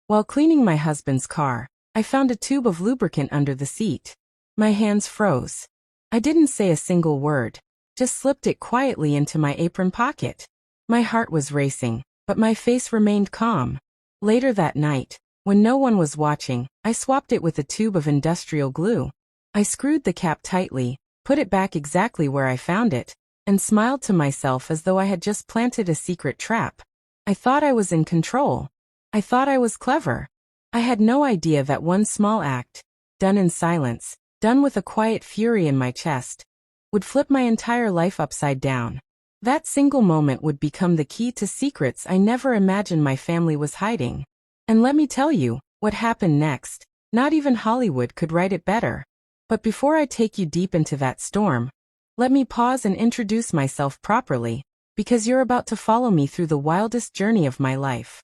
While cleaning my husband's car, I found a tube of lubricant under the seat. My hands froze. I didn't say a single word, just slipped it quietly into my apron pocket. My heart was racing, but my face remained calm. Later that night, when no one was watching, I swapped it with a tube of industrial glue. I screwed the cap tightly, put it back exactly where I found it, and smiled to myself as though I had just planted a secret trap. I thought I was in control. I thought I was clever. I had no idea that one small act, done in silence, done with a quiet fury in my chest, would flip my entire life upside down. That single moment would become the key to secrets I never imagined my family was hiding. And let me tell you, what happened next, not even Hollywood could write it better. But before I take you deep into that storm, let me pause and introduce myself properly, because you're about to follow me through the wildest journey of my life.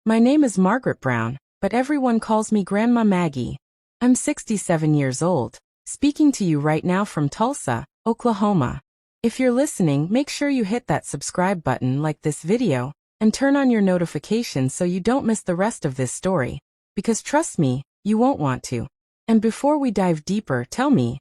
My name is Margaret Brown, but everyone calls me Grandma Maggie. I'm 67 years old, speaking to you right now from Tulsa, Oklahoma. If you're listening, make sure you hit that subscribe button, like this video, and turn on your notifications so you don't miss the rest of this story, because trust me, you won't want to. And before we dive deeper, tell me,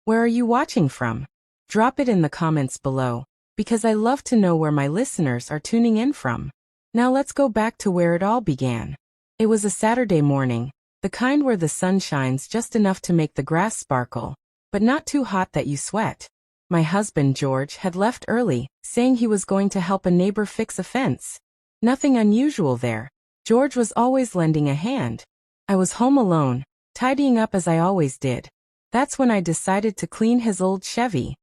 where are you watching from? Drop it in the comments below, because I love to know where my listeners are tuning in from. Now let's go back to where it all began. It was a Saturday morning, the kind where the sun shines just enough to make the grass sparkle, but not too hot that you sweat. My husband George had left early, saying he was going to help a neighbor fix a fence. Nothing unusual there. George was always lending a hand. I was home alone, tidying up as I always did. That's when I decided to clean his old Chevy.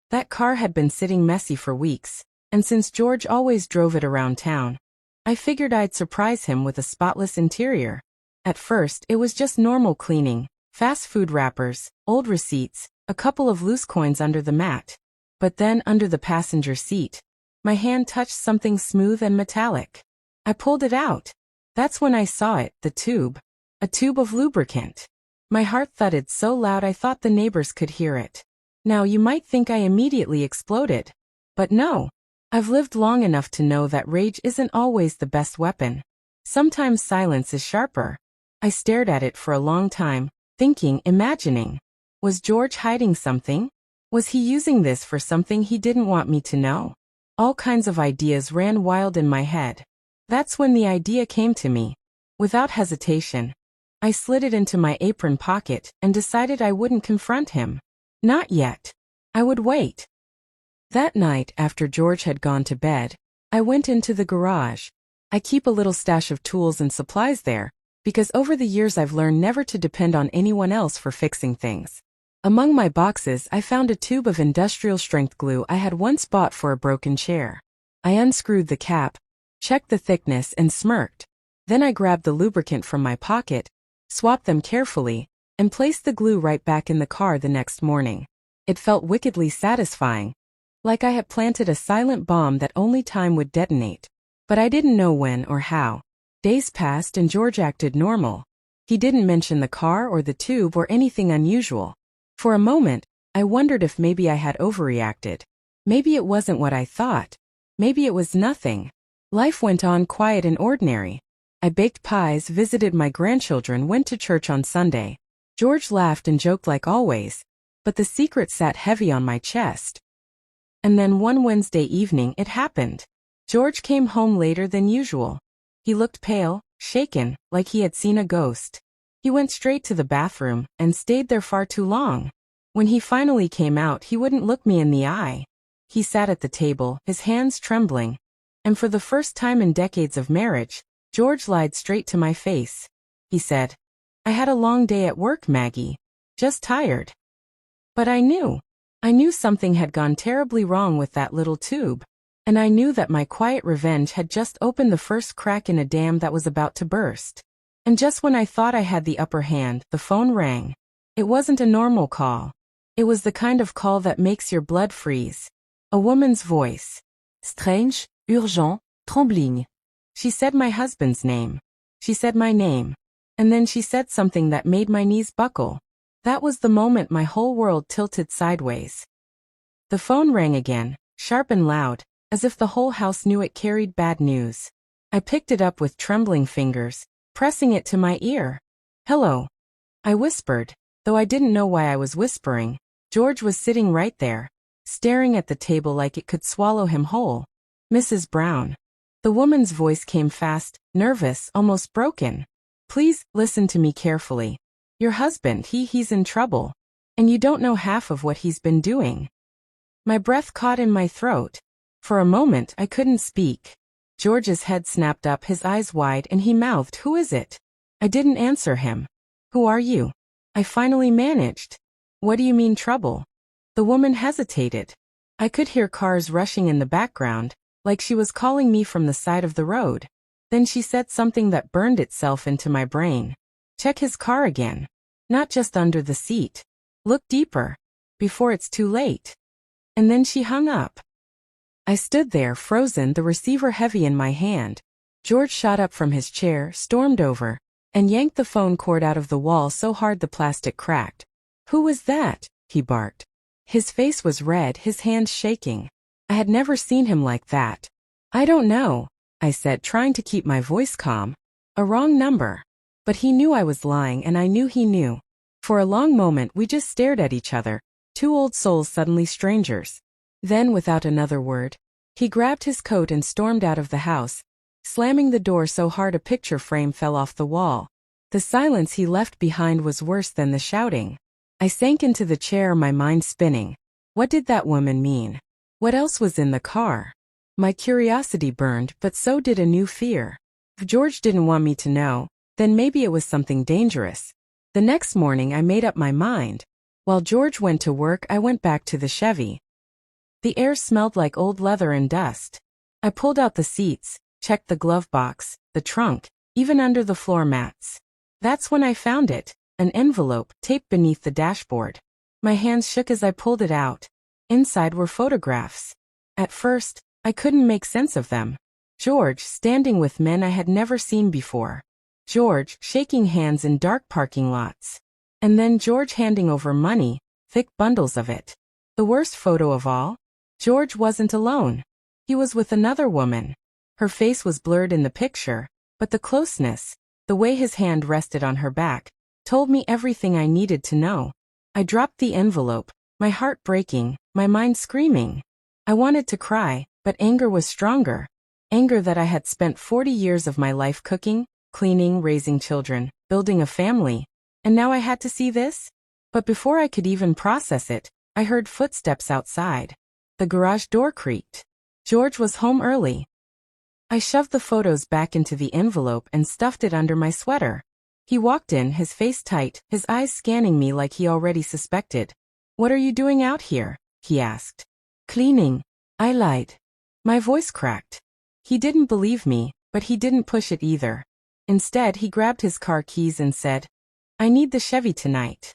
That car had been sitting messy for weeks, and since George always drove it around town, I figured I'd surprise him with a spotless interior. At first, it was just normal cleaning, fast food wrappers, old receipts, a couple of loose coins under the mat. But then, under the passenger seat, my hand touched something smooth and metallic. I pulled it out. That's when I saw it, the tube. A tube of lubricant. My heart thudded so loud I thought the neighbors could hear it. Now you might think I immediately exploded. But no. I've lived long enough to know that rage isn't always the best weapon. Sometimes silence is sharper. I stared at it for a long time, thinking, imagining. Was George hiding something? Was he using this for something he didn't want me to know? All kinds of ideas ran wild in my head. That's when the idea came to me. Without hesitation, I slid it into my apron pocket and decided I wouldn't confront him. Not yet. I would wait. That night, after George had gone to bed, I went into the garage. I keep a little stash of tools and supplies there, because over the years I've learned never to depend on anyone else for fixing things. Among my boxes, I found a tube of industrial-strength glue I had once bought for a broken chair. I unscrewed the cap, checked the thickness, and smirked. Then I grabbed the lubricant from my pocket, swapped them carefully, and placed the glue right back in the car the next morning. It felt wickedly satisfying, like I had planted a silent bomb that only time would detonate. But I didn't know when or how. Days passed and George acted normal. He didn't mention the car or the tube or anything unusual. For a moment, I wondered if maybe I had overreacted. Maybe it wasn't what I thought. Maybe it was nothing. Life went on quiet and ordinary. I baked pies, visited my grandchildren, went to church on Sunday. George laughed and joked like always, but the secret sat heavy on my chest. And then one Wednesday evening it happened. George came home later than usual. He looked pale, shaken, like he had seen a ghost. He went straight to the bathroom and stayed there far too long. When he finally came out, he wouldn't look me in the eye. He sat at the table, his hands trembling. And for the first time in decades of marriage, George lied straight to my face. He said, "I had a long day at work, Maggie. Just tired." But I knew something had gone terribly wrong with that little tube. And I knew that my quiet revenge had just opened the first crack in a dam that was about to burst. And just when I thought I had the upper hand, the phone rang. It wasn't a normal call. It was the kind of call that makes your blood freeze. A woman's voice. Strange, urgent, trembling. She said my husband's name. She said my name. And then she said something that made my knees buckle. That was the moment my whole world tilted sideways. The phone rang again, sharp and loud, as if the whole house knew it carried bad news. I picked it up with trembling fingers, pressing it to my ear. "Hello," I whispered, though I didn't know why I was whispering. George was sitting right there, staring at the table like it could swallow him whole. "Mrs. Brown." The woman's voice came fast, nervous, almost broken. "Please, listen to me carefully. Your husband, he's in trouble. And you don't know half of what he's been doing." My breath caught in my throat. For a moment, I couldn't speak. George's head snapped up, his eyes wide, and he mouthed, "Who is it?" I didn't answer him. "Who are you?" I finally managed. "What do you mean trouble?" The woman hesitated. I could hear cars rushing in the background, like she was calling me from the side of the road. Then she said something that burned itself into my brain. "Check his car again. Not just under the seat. Look deeper. Before it's too late." And then she hung up. I stood there, frozen, the receiver heavy in my hand. George shot up from his chair, stormed over, and yanked the phone cord out of the wall so hard the plastic cracked. "Who was that?" he barked. His face was red, his hands shaking. I had never seen him like that. "I don't know," I said, trying to keep my voice calm. "A wrong number." But he knew I was lying, and I knew he knew. For a long moment we just stared at each other, two old souls suddenly strangers. Then, without another word, he grabbed his coat and stormed out of the house, slamming the door so hard a picture frame fell off the wall. The silence he left behind was worse than the shouting. I sank into the chair, my mind spinning. What did that woman mean? What else was in the car? My curiosity burned, but so did a new fear. If George didn't want me to know, then maybe it was something dangerous. The next morning I made up my mind. While George went to work, I went back to the Chevy. The air smelled like old leather and dust. I pulled out the seats, checked the glove box, the trunk, even under the floor mats. That's when I found it, an envelope taped beneath the dashboard. My hands shook as I pulled it out. Inside were photographs. At first, I couldn't make sense of them. George standing with men I had never seen before. George shaking hands in dark parking lots. And then George handing over money, thick bundles of it. The worst photo of all? George wasn't alone. He was with another woman. Her face was blurred in the picture, but the closeness, the way his hand rested on her back, told me everything I needed to know. I dropped the envelope, my heart breaking, my mind screaming. I wanted to cry, but anger was stronger. Anger that I had spent 40 years of my life cooking, cleaning, raising children, building a family. And now I had to see this? But before I could even process it, I heard footsteps outside. The garage door creaked. George was home early. I shoved the photos back into the envelope and stuffed it under my sweater. He walked in, his face tight, his eyes scanning me like he already suspected. "What are you doing out here?" he asked. "Cleaning." I lied. My voice cracked. He didn't believe me, but he didn't push it either. Instead, he grabbed his car keys and said, "I need the Chevy tonight."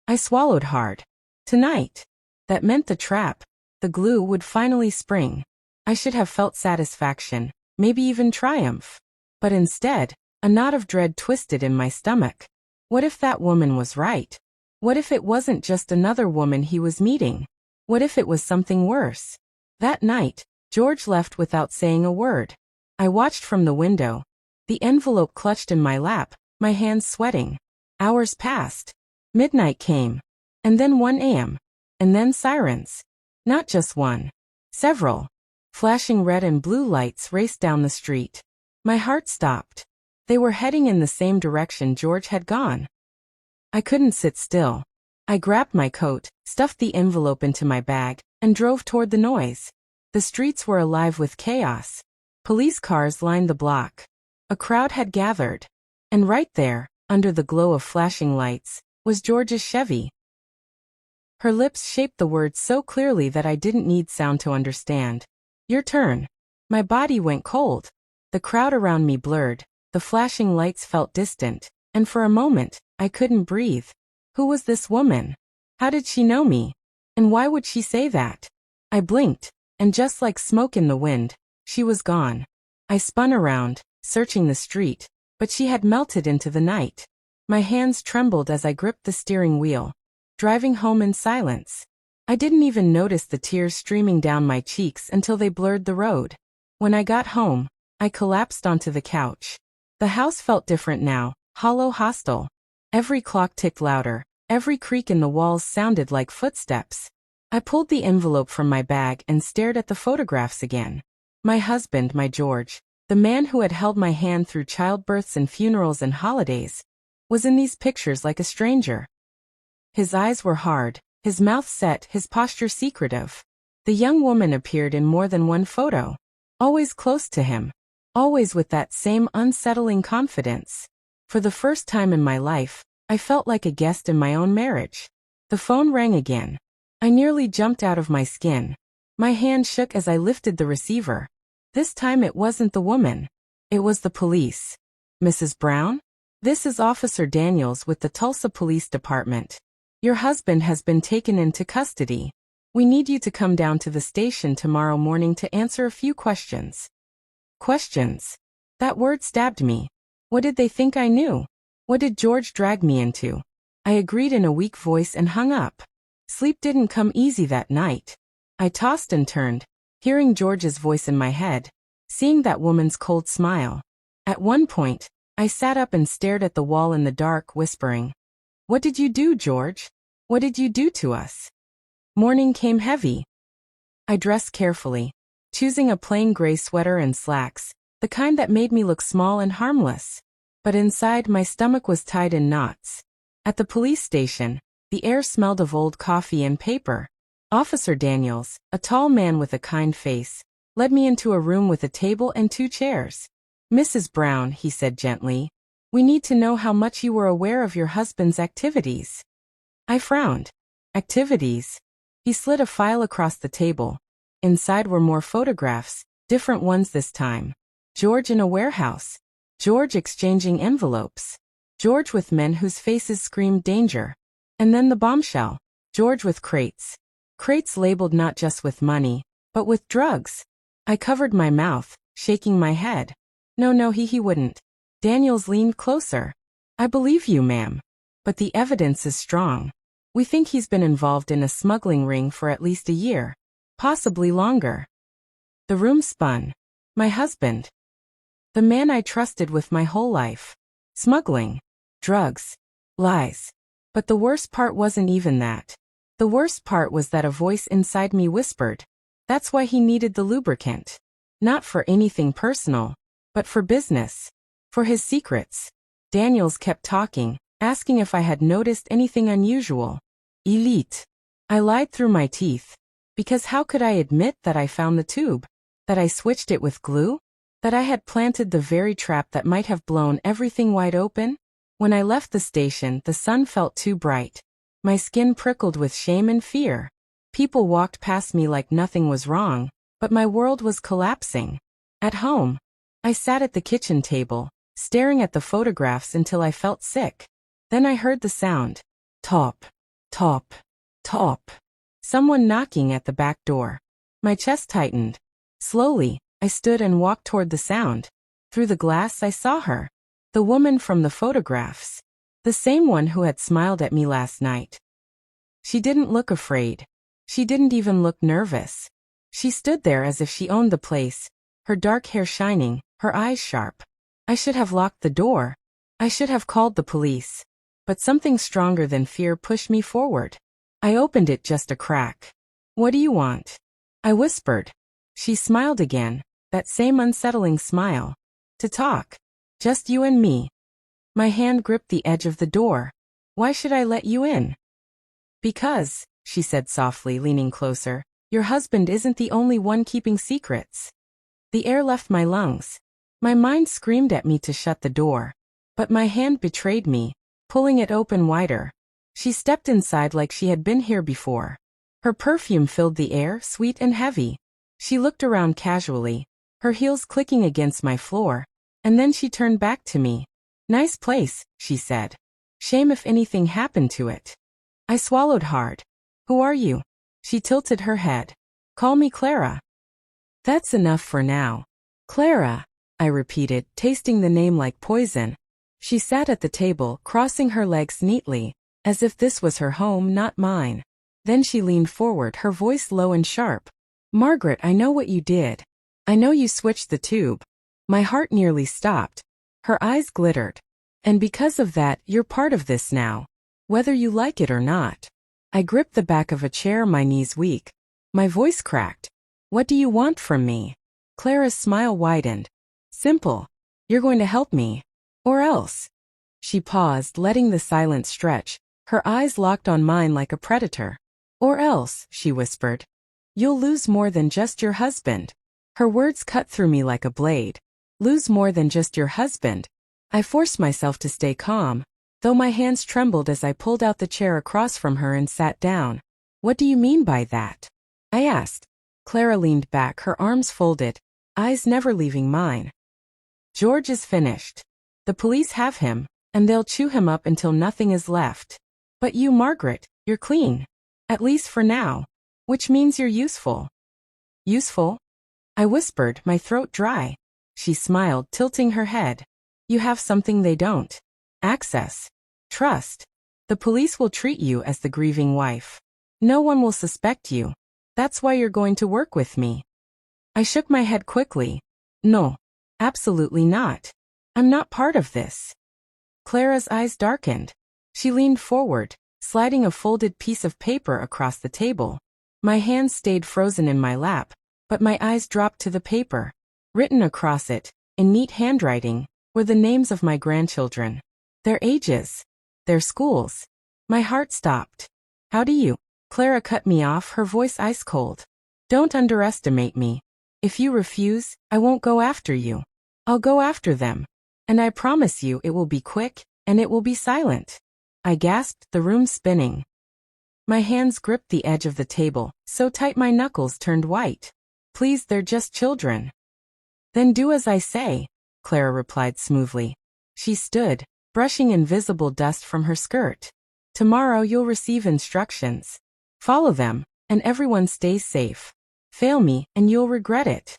I swallowed hard. Tonight. That meant the trap, the glue would finally spring. I should have felt satisfaction, maybe even triumph. But instead, a knot of dread twisted in my stomach. What if that woman was right? What if it wasn't just another woman he was meeting? What if it was something worse? That night, George left without saying a word. I watched from the window. The envelope clutched in my lap, my hands sweating. Hours passed. Midnight came. And then 1 a.m. And then sirens. Not just one. Several. Flashing red and blue lights raced down the street. My heart stopped. They were heading in the same direction George had gone. I couldn't sit still. I grabbed my coat, stuffed the envelope into my bag, and drove toward the noise. The streets were alive with chaos. Police cars lined the block. A crowd had gathered. And right there, under the glow of flashing lights, was George's Chevy. Her lips shaped the words so clearly that I didn't need sound to understand. "Your turn." My body went cold. The crowd around me blurred. The flashing lights felt distant, and for a moment, I couldn't breathe. Who was this woman? How did she know me? And why would she say that? I blinked, and just like smoke in the wind, she was gone. I spun around, searching the street, but she had melted into the night. My hands trembled as I gripped the steering wheel, driving home in silence. I didn't even notice the tears streaming down my cheeks until they blurred the road. When I got home, I collapsed onto the couch. The house felt different now, hollow, hostile. Every clock ticked louder, every creak in the walls sounded like footsteps. I pulled the envelope from my bag and stared at the photographs again. My husband, my George, the man who had held my hand through childbirths and funerals and holidays, was in these pictures like a stranger. His eyes were hard, his mouth set, his posture secretive. The young woman appeared in more than one photo, always close to him, always with that same unsettling confidence. For the first time in my life, I felt like a guest in my own marriage. The phone rang again. I nearly jumped out of my skin. My hand shook as I lifted the receiver. This time it wasn't the woman. It was the police. Mrs. Brown? This is Officer Daniels with the Tulsa Police Department. Your husband has been taken into custody. We need you to come down to the station tomorrow morning to answer a few questions. Questions? That word stabbed me. What did they think I knew? What did George drag me into? I agreed in a weak voice and hung up. Sleep didn't come easy that night. I tossed and turned, hearing George's voice in my head, seeing that woman's cold smile. At one point, I sat up and stared at the wall in the dark, whispering, "What did you do, George? What did you do to us?" Morning came heavy. I dressed carefully, choosing a plain gray sweater and slacks, the kind that made me look small and harmless. But inside, my stomach was tied in knots. At the police station, the air smelled of old coffee and paper. Officer Daniels, a tall man with a kind face, led me into a room with a table and 2 chairs. "Mrs. Brown," he said gently, "we need to know how much you were aware of your husband's activities." I frowned. Activities? He slid a file across the table. Inside were more photographs, different ones this time. George in a warehouse. George exchanging envelopes. George with men whose faces screamed danger. And then the bombshell. George with crates. Crates labeled not just with money, but with drugs. I covered my mouth, shaking my head. No, he wouldn't. Daniels leaned closer. "I believe you, ma'am. But the evidence is strong. We think he's been involved in a smuggling ring for at least a year. Possibly longer." The room spun. My husband. The man I trusted with my whole life. Smuggling. Drugs. Lies. But the worst part wasn't even that. The worst part was that a voice inside me whispered, that's why he needed the lubricant. Not for anything personal, but for business. For his secrets. Daniels kept talking, asking if I had noticed anything unusual. Elite. I lied through my teeth. Because how could I admit that I found the tube? That I switched it with glue? That I had planted the very trap that might have blown everything wide open? When I left the station, the sun felt too bright. My skin prickled with shame and fear. People walked past me like nothing was wrong, but my world was collapsing. At home, I sat at the kitchen table, staring at the photographs until I felt sick. Then I heard the sound. Top, top, top. Someone knocking at the back door. My chest tightened. Slowly, I stood and walked toward the sound. Through the glass I saw her. The woman from the photographs. The same one who had smiled at me last night. She didn't look afraid. She didn't even look nervous. She stood there as if she owned the place, her dark hair shining, her eyes sharp. I should have locked the door. I should have called the police. But something stronger than fear pushed me forward. I opened it just a crack. "What do you want?" I whispered. She smiled again, that same unsettling smile. "To talk. Just you and me." My hand gripped the edge of the door. "Why should I let you in?" "Because," she said softly, leaning closer, "your husband isn't the only one keeping secrets." The air left my lungs. My mind screamed at me to shut the door. But my hand betrayed me, pulling it open wider. She stepped inside like she had been here before. Her perfume filled the air, sweet and heavy. She looked around casually, her heels clicking against my floor, and then she turned back to me. "Nice place," she said. "Shame if anything happened to it." I swallowed hard. "Who are you?" She tilted her head. "Call me Clara." "That's enough for now." "Clara," I repeated, tasting the name like poison. She sat at the table, crossing her legs neatly, as if this was her home, not mine. Then she leaned forward, her voice low and sharp. "Margaret, I know what you did. I know you switched the tube." My heart nearly stopped. Her eyes glittered. And because of that, you're part of this now. Whether you like it or not. I gripped the back of a chair, my knees weak. My voice cracked. What do you want from me? Clara's smile widened. Simple. You're going to help me. Or else. She paused, letting the silence stretch, her eyes locked on mine like a predator. Or else, she whispered. You'll lose more than just your husband. Her words cut through me like a blade. Lose more than just your husband. I forced myself to stay calm, though my hands trembled as I pulled out the chair across from her and sat down. What do you mean by that? I asked. Clara leaned back, her arms folded, eyes never leaving mine. George is finished. The police have him, and they'll chew him up until nothing is left. But you, Margaret, you're clean. At least for now. Which means you're useful. Useful? I whispered, my throat dry. She smiled, tilting her head. You have something they don't. Access. Trust. The police will treat you as the grieving wife. No one will suspect you. That's why you're going to work with me. I shook my head quickly. No. Absolutely not. I'm not part of this. Clara's eyes darkened. She leaned forward, sliding a folded piece of paper across the table. My hands stayed frozen in my lap, but my eyes dropped to the paper. Written across it, in neat handwriting, were the names of my grandchildren. Their ages. Their schools. My heart stopped. How do you? Clara cut me off, her voice ice cold. Don't underestimate me. If you refuse, I won't go after you. I'll go after them. And I promise you it will be quick, and it will be silent. I gasped, the room spinning. My hands gripped the edge of the table, so tight my knuckles turned white. Please, they're just children. Then do as I say, Clara replied smoothly. She stood, brushing invisible dust from her skirt. Tomorrow you'll receive instructions. Follow them, and everyone stays safe. Fail me, and you'll regret it.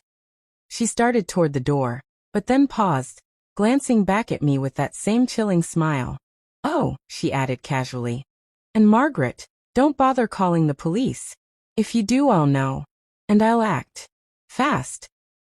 She started toward the door, but then paused, glancing back at me with that same chilling smile. Oh, she added casually. And Margaret, don't bother calling the police. If you do, I'll know. And I'll act. Fast.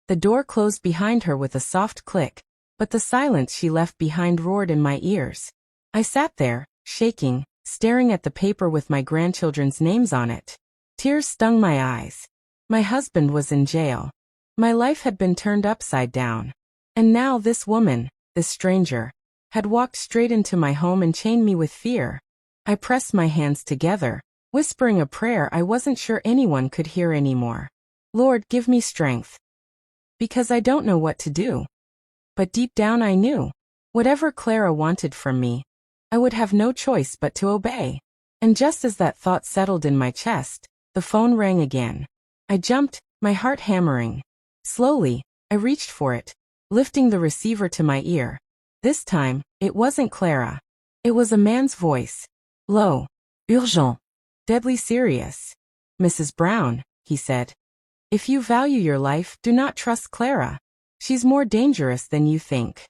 The door closed behind her with a soft click, but the silence she left behind roared in my ears. I sat there, shaking, staring at the paper with my grandchildren's names on it. Tears stung my eyes. My husband was in jail. My life had been turned upside down. And now this woman, this stranger, had walked straight into my home and chained me with fear. I pressed my hands together, whispering a prayer I wasn't sure anyone could hear anymore. Lord, give me strength. Because I don't know what to do. But deep down I knew. Whatever Clara wanted from me, I would have no choice but to obey. And just as that thought settled in my chest, the phone rang again. I jumped, my heart hammering. Slowly, I reached for it, lifting the receiver to my ear. This time, it wasn't Clara. It was a man's voice. Low. Urgent. Deadly serious. Mrs. Brown, he said. If you value your life, do not trust Clara. She's more dangerous than you think.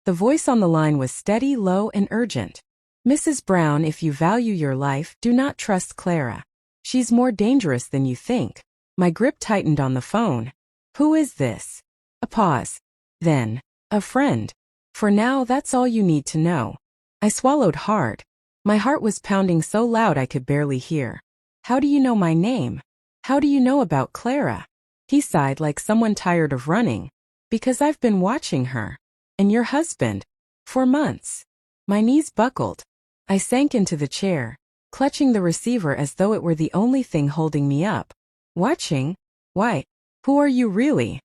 The voice on the line was steady, low, and urgent. Mrs. Brown, if you value your life, do not trust Clara. She's more dangerous than you think. My grip tightened on the phone. Who is this? A pause. Then, a friend. For now, that's all you need to know. I swallowed hard. My heart was pounding so loud I could barely hear. How do you know my name? How do you know about Clara? He sighed like someone tired of running. Because I've been watching her. And your husband. For months. My knees buckled. I sank into the chair, clutching the receiver as though it were the only thing holding me up. Watching? Why? Who are you really?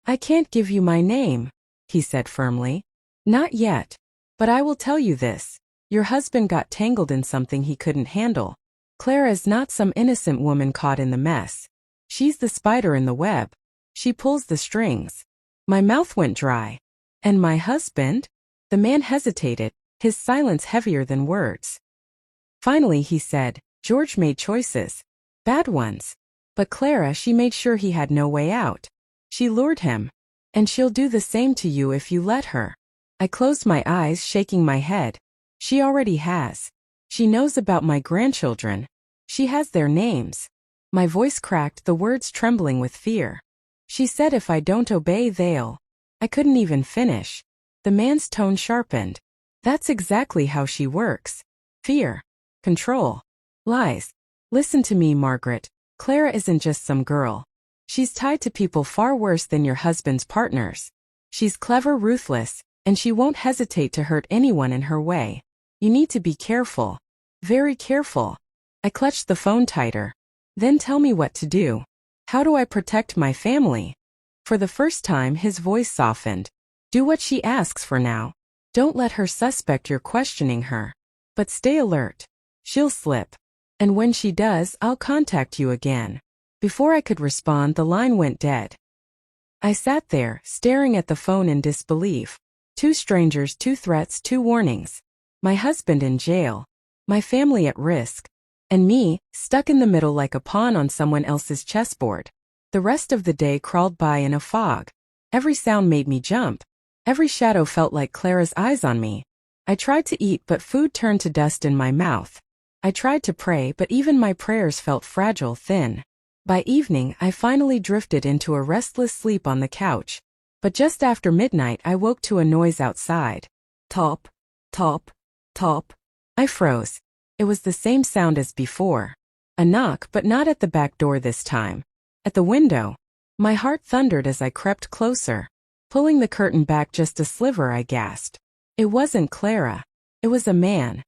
I can't give you my name, he said firmly. Not yet. But I will tell you this. Your husband got tangled in something he couldn't handle. Clara's not some innocent woman caught in the mess. She's the spider in the web. She pulls the strings. My mouth went dry. And my husband? The man hesitated, his silence heavier than words. Finally he said, George made choices. Bad ones. But Clara, she made sure he had no way out. She lured him. And she'll do the same to you if you let her. I closed my eyes, shaking my head. She already has. She knows about my grandchildren. She has their names. My voice cracked, the words trembling with fear. She said if I don't obey, they'll. I couldn't even finish. The man's tone sharpened. That's exactly how she works. Fear. Control. Lies. Listen to me, Margaret. Clara isn't just some girl. She's tied to people far worse than your husband's partners. She's clever, ruthless, and she won't hesitate to hurt anyone in her way. You need to be careful. Very careful. I clutched the phone tighter. Then tell me what to do. How do I protect my family? For the first time, his voice softened. Do what she asks for now. Don't let her suspect you're questioning her. But stay alert. She'll slip. And when she does, I'll contact you again. Before I could respond, the line went dead. I sat there, staring at the phone in disbelief. 2 strangers, 2 threats, 2 warnings. My husband in jail. My family at risk. And me, stuck in the middle like a pawn on someone else's chessboard. The rest of the day crawled by in a fog. Every sound made me jump. Every shadow felt like Clara's eyes on me. I tried to eat, but food turned to dust in my mouth. I tried to pray, but even my prayers felt fragile, thin. By evening, I finally drifted into a restless sleep on the couch. But just after midnight, I woke to a noise outside. Top, top, top. I froze. It was the same sound as before. A knock, but not at the back door this time. At the window. My heart thundered as I crept closer. Pulling the curtain back just a sliver, I gasped. It wasn't Clara. It was a man.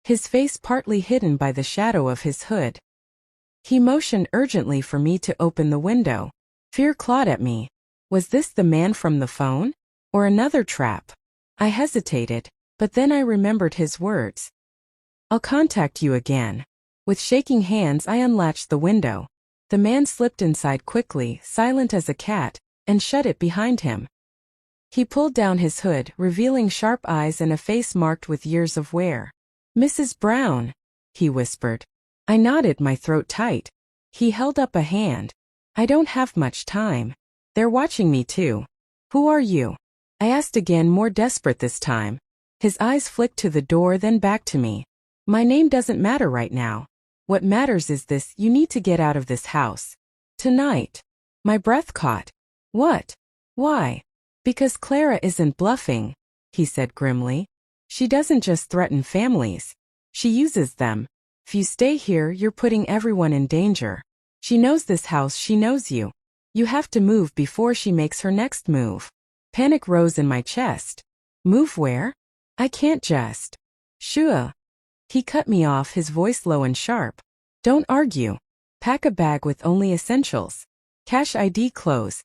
His face partly hidden by the shadow of his hood. He motioned urgently for me to open the window. Fear clawed at me. Was this the man from the phone? Or another trap? I hesitated, but then I remembered his words. I'll contact you again. With shaking hands, I unlatched the window. The man slipped inside quickly, silent as a cat, and shut it behind him. He pulled down his hood, revealing sharp eyes and a face marked with years of wear. Mrs. Brown, he whispered. I nodded, my throat tight. He held up a hand. I don't have much time. They're watching me too. Who are you? I asked again, more desperate this time. His eyes flicked to the door, then back to me. My name doesn't matter right now. What matters is this: you need to get out of this house. Tonight. My breath caught. What? Why? Because Clara isn't bluffing, he said grimly. She doesn't just threaten families. She uses them. If you stay here, you're putting everyone in danger. She knows this house, she knows you. You have to move before she makes her next move. Panic rose in my chest. Move where? I can't just. Sure. He cut me off, his voice low and sharp. Don't argue. Pack a bag with only essentials. Cash ID, clothes.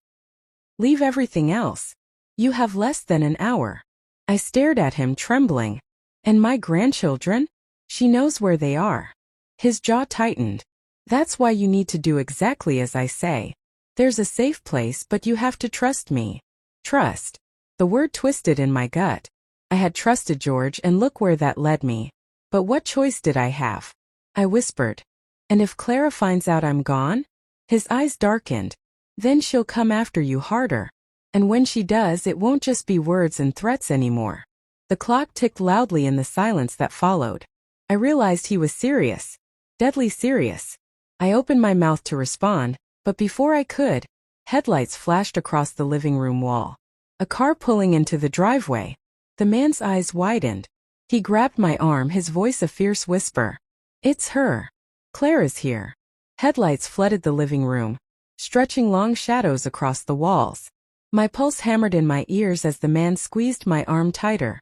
Leave everything else. You have less than an hour. I stared at him, trembling. And my grandchildren? She knows where they are. His jaw tightened. That's why you need to do exactly as I say. There's a safe place, but you have to trust me. Trust. The word twisted in my gut. I had trusted George, and look where that led me. But what choice did I have? I whispered. And if Clara finds out I'm gone? His eyes darkened. Then she'll come after you harder. And when she does, it won't just be words and threats anymore. The clock ticked loudly in the silence that followed. I realized he was serious. Deadly serious. I opened my mouth to respond, but before I could, headlights flashed across the living room wall. A car pulling into the driveway. The man's eyes widened. He grabbed my arm, his voice a fierce whisper. It's her. Clara's here. Headlights flooded the living room, stretching long shadows across the walls. My pulse hammered in my ears as the man squeezed my arm tighter.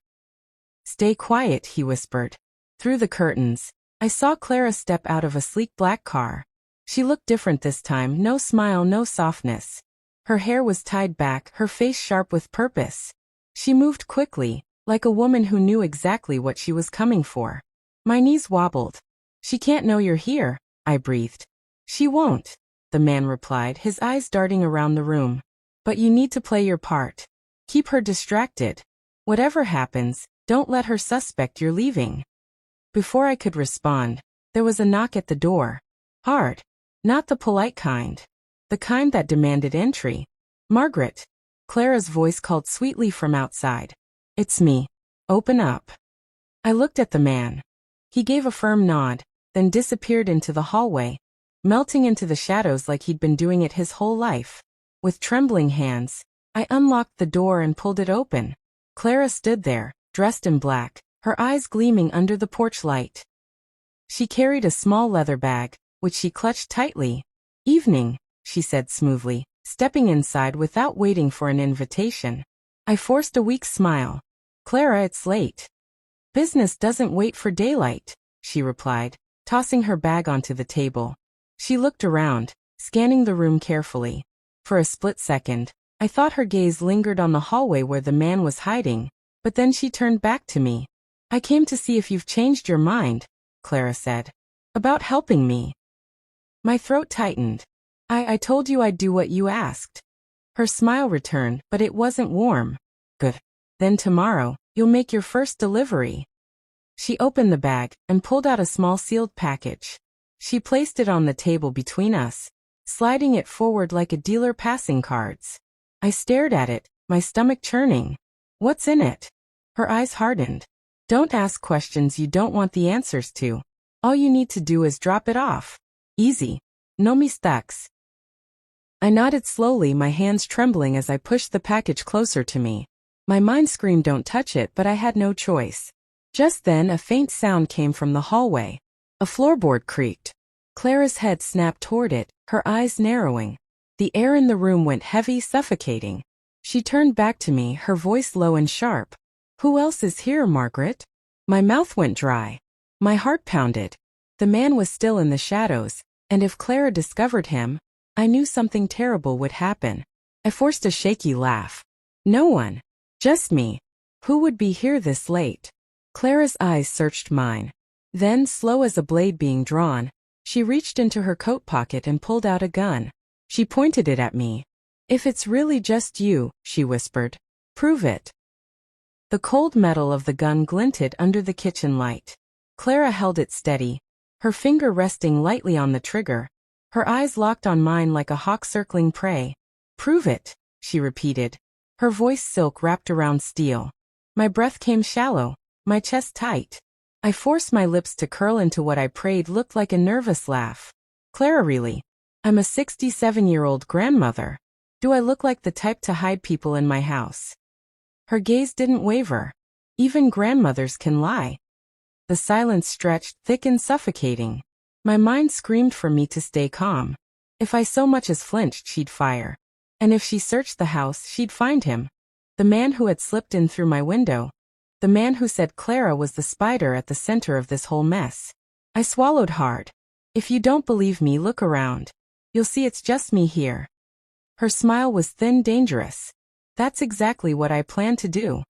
Stay quiet, he whispered. Through the curtains, I saw Clara step out of a sleek black car. She looked different this time, no smile, no softness. Her hair was tied back, her face sharp with purpose. She moved quickly, like a woman who knew exactly what she was coming for. My knees wobbled. She can't know you're here, I breathed. She won't, the man replied, his eyes darting around the room. But you need to play your part. Keep her distracted. Whatever happens, don't let her suspect you're leaving. Before I could respond, there was a knock at the door. Hard. Not the polite kind. The kind that demanded entry. Margaret. Clara's voice called sweetly from outside. It's me. Open up. I looked at the man. He gave a firm nod, then disappeared into the hallway, melting into the shadows like he'd been doing it his whole life. With trembling hands, I unlocked the door and pulled it open. Clara stood there, dressed in black, her eyes gleaming under the porch light. She carried a small leather bag, which she clutched tightly. "Evening," she said smoothly, stepping inside without waiting for an invitation. I forced a weak smile. "Clara, it's late." "Business doesn't wait for daylight," she replied, tossing her bag onto the table. She looked around, scanning the room carefully. For a split second, I thought her gaze lingered on the hallway where the man was hiding, but then she turned back to me. "I came to see if you've changed your mind," Clara said. "About helping me." My throat tightened. I told you I'd do what you asked." Her smile returned, but it wasn't warm. "Good. Then tomorrow, you'll make your first delivery." She opened the bag and pulled out a small sealed package. She placed it on the table between us, sliding it forward like a dealer passing cards. I stared at it, my stomach churning. "What's in it?" Her eyes hardened. "Don't ask questions you don't want the answers to. All you need to do is drop it off. Easy. No mistakes." I nodded slowly, my hands trembling as I pushed the package closer to me. My mind screamed, "Don't touch it," but I had no choice. Just then a faint sound came from the hallway. A floorboard creaked. Clara's head snapped toward it, her eyes narrowing. The air in the room went heavy, suffocating. She turned back to me, her voice low and sharp. "Who else is here, Margaret?" My mouth went dry. My heart pounded. The man was still in the shadows, and if Clara discovered him, I knew something terrible would happen. I forced a shaky laugh. "No one. Just me. Who would be here this late?" Clara's eyes searched mine. Then, slow as a blade being drawn, she reached into her coat pocket and pulled out a gun. She pointed it at me. "If it's really just you," she whispered, "prove it." The cold metal of the gun glinted under the kitchen light. Clara held it steady, her finger resting lightly on the trigger. Her eyes locked on mine like a hawk circling prey. "Prove it," she repeated, her voice silk wrapped around steel. My breath came shallow, my chest tight. I forced my lips to curl into what I prayed looked like a nervous laugh. "Clara, really? I'm a 67-year-old grandmother. Do I look like the type to hide people in my house?" Her gaze didn't waver. Even grandmothers can lie. The silence stretched, thick and suffocating. My mind screamed for me to stay calm. If I so much as flinched, she'd fire. And if she searched the house, she'd find him. The man who had slipped in through my window. The man who said Clara was the spider at the center of this whole mess. I swallowed hard. "If you don't believe me, look around. You'll see it's just me here." Her smile was thin, dangerous. "That's exactly what I plan to do."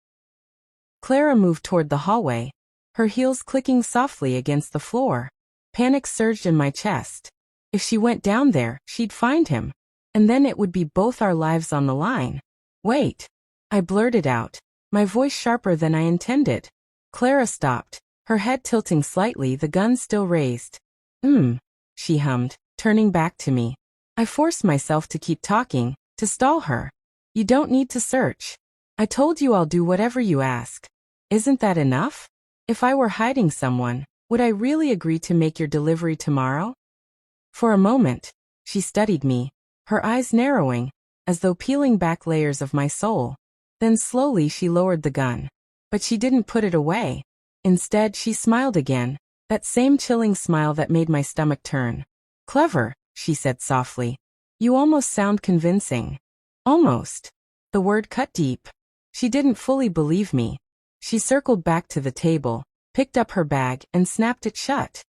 Clara moved toward the hallway, her heels clicking softly against the floor. Panic surged in my chest. If she went down there, she'd find him. And then it would be both our lives on the line. "Wait," I blurted out, my voice sharper than I intended. Clara stopped, her head tilting slightly, the gun still raised. She hummed, turning back to me. I forced myself to keep talking, to stall her. "You don't need to search. I told you I'll do whatever you ask. Isn't that enough? If I were hiding someone, would I really agree to make your delivery tomorrow?" For a moment, she studied me, her eyes narrowing, as though peeling back layers of my soul. Then slowly she lowered the gun. But she didn't put it away. Instead, she smiled again, that same chilling smile that made my stomach turn. "Clever," she said softly. "You almost sound convincing." Almost. The word cut deep. She didn't fully believe me. She circled back to the table, picked up her bag, and snapped it shut.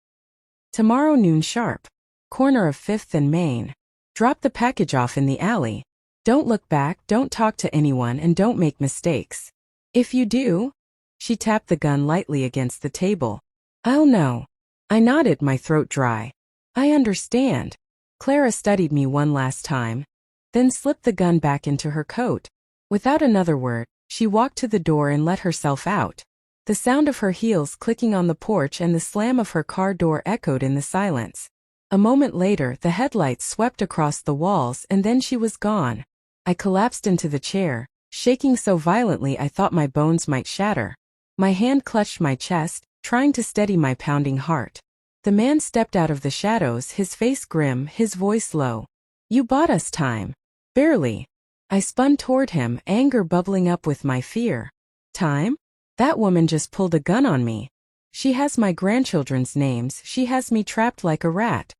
"Tomorrow noon sharp. Corner of 5th and Main. Drop the package off in the alley. Don't look back, don't talk to anyone, and don't make mistakes. If you do..." She tapped the gun lightly against the table. "I'll know." I nodded, my throat dry. "I understand." Clara studied me one last time, then slipped the gun back into her coat. Without another word, she walked to the door and let herself out. The sound of her heels clicking on the porch and the slam of her car door echoed in the silence. A moment later, the headlights swept across the walls and then she was gone. I collapsed into the chair, shaking so violently I thought my bones might shatter. My hand clutched my chest, trying to steady my pounding heart. The man stepped out of the shadows, his face grim, his voice low. "You bought us time." "Barely." I spun toward him, anger bubbling up with my fear. Time? That woman just pulled a gun on me. She has my grandchildren's names, she has me trapped like a rat.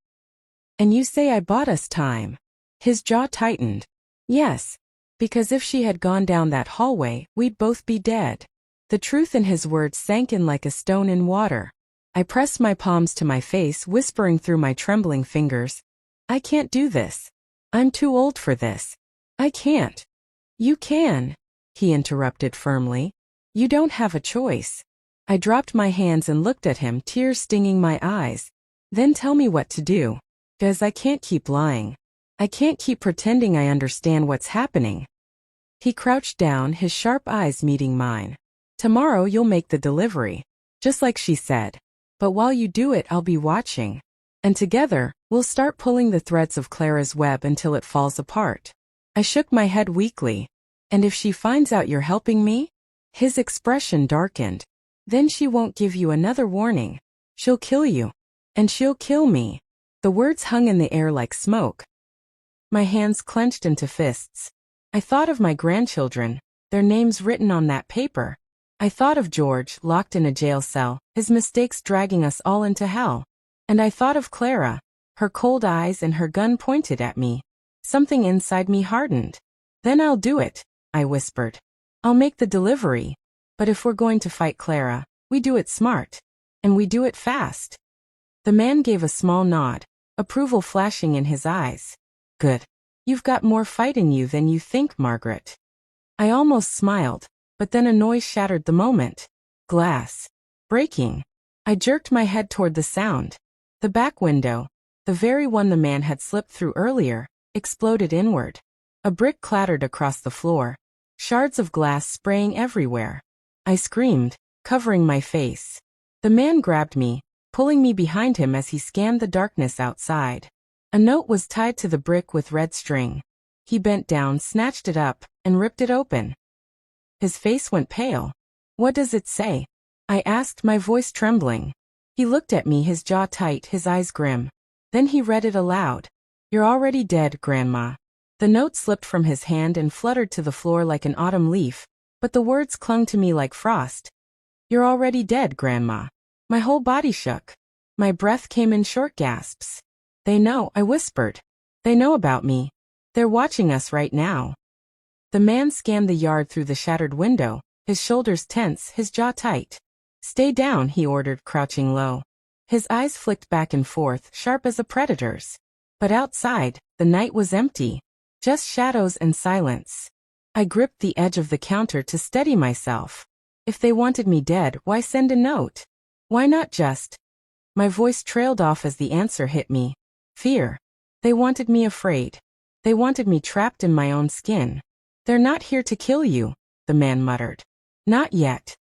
And you say I bought us time? His jaw tightened. Yes. Because if she had gone down that hallway, we'd both be dead. The truth in his words sank in like a stone in water. I pressed my palms to my face, whispering through my trembling fingers, I can't do this. I'm too old for this. I can't. You can, he interrupted firmly. You don't have a choice. I dropped my hands and looked at him, tears stinging my eyes. Then tell me what to do. 'Cause I can't keep lying. I can't keep pretending I understand what's happening. He crouched down, his sharp eyes meeting mine. Tomorrow you'll make the delivery. Just like she said. But while you do it, I'll be watching. And together, we'll start pulling the threads of Clara's web until it falls apart. I shook my head weakly. And if she finds out you're helping me? His expression darkened. Then she won't give you another warning. She'll kill you. And she'll kill me. The words hung in the air like smoke. My hands clenched into fists. I thought of my grandchildren, their names written on that paper. I thought of George, locked in a jail cell, his mistakes dragging us all into hell. And I thought of Clara, her cold eyes and her gun pointed at me. Something inside me hardened. Then I'll do it, I whispered. I'll make the delivery. But if we're going to fight Clara, we do it smart. And we do it fast. The man gave a small nod, approval flashing in his eyes. Good. You've got more fight in you than you think, Margaret. I almost smiled, but then a noise shattered the moment. Glass. Breaking. I jerked my head toward the sound. The back window, the very one the man had slipped through earlier, exploded inward. A brick clattered across the floor, shards of glass spraying everywhere. I screamed, covering my face. The man grabbed me, pulling me behind him as he scanned the darkness outside. A note was tied to the brick with red string. He bent down, snatched it up, and ripped it open. His face went pale. What does it say? I asked, my voice trembling. He looked at me, his jaw tight, his eyes grim. Then he read it aloud. You're already dead, Grandma. The note slipped from his hand and fluttered to the floor like an autumn leaf, but the words clung to me like frost. You're already dead, Grandma. My whole body shook. My breath came in short gasps. They know, I whispered. They know about me. They're watching us right now. The man scanned the yard through the shattered window, his shoulders tense, his jaw tight. Stay down, he ordered, crouching low. His eyes flicked back and forth, sharp as a predator's. But outside, the night was empty. Just shadows and silence. I gripped the edge of the counter to steady myself. If they wanted me dead, why send a note? Why not just? My voice trailed off as the answer hit me. Fear. They wanted me afraid. They wanted me trapped in my own skin. They're not here to kill you, the man muttered. Not yet.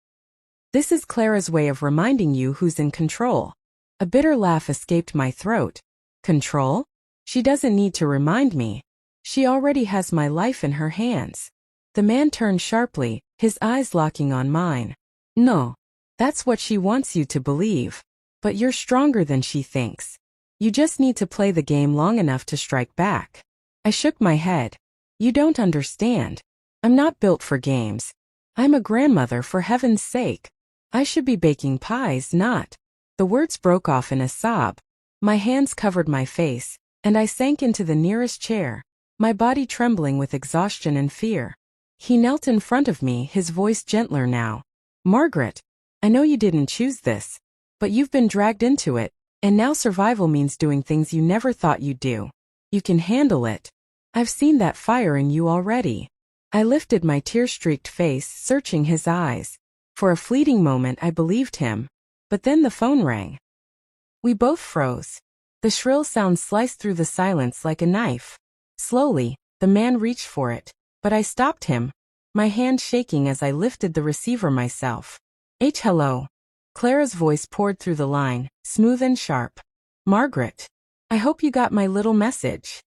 This is Clara's way of reminding you who's in control. A bitter laugh escaped my throat. Control? She doesn't need to remind me. She already has my life in her hands. The man turned sharply, his eyes locking on mine. No. That's what she wants you to believe. But you're stronger than she thinks. You just need to play the game long enough to strike back. I shook my head. You don't understand. I'm not built for games. I'm a grandmother, for heaven's sake. I should be baking pies, not. The words broke off in a sob. My hands covered my face, and I sank into the nearest chair, my body trembling with exhaustion and fear. He knelt in front of me, his voice gentler now. Margaret, I know you didn't choose this, but you've been dragged into it, and now survival means doing things you never thought you'd do. You can handle it. I've seen that fire in you already. I lifted my tear-streaked face, searching his eyes. For a fleeting moment I believed him, but then the phone rang. We both froze. The shrill sound sliced through the silence like a knife. Slowly, the man reached for it, but I stopped him, my hand shaking as I lifted the receiver myself. Hello. Clara's voice poured through the line, smooth and sharp. Margaret, I hope you got my little message.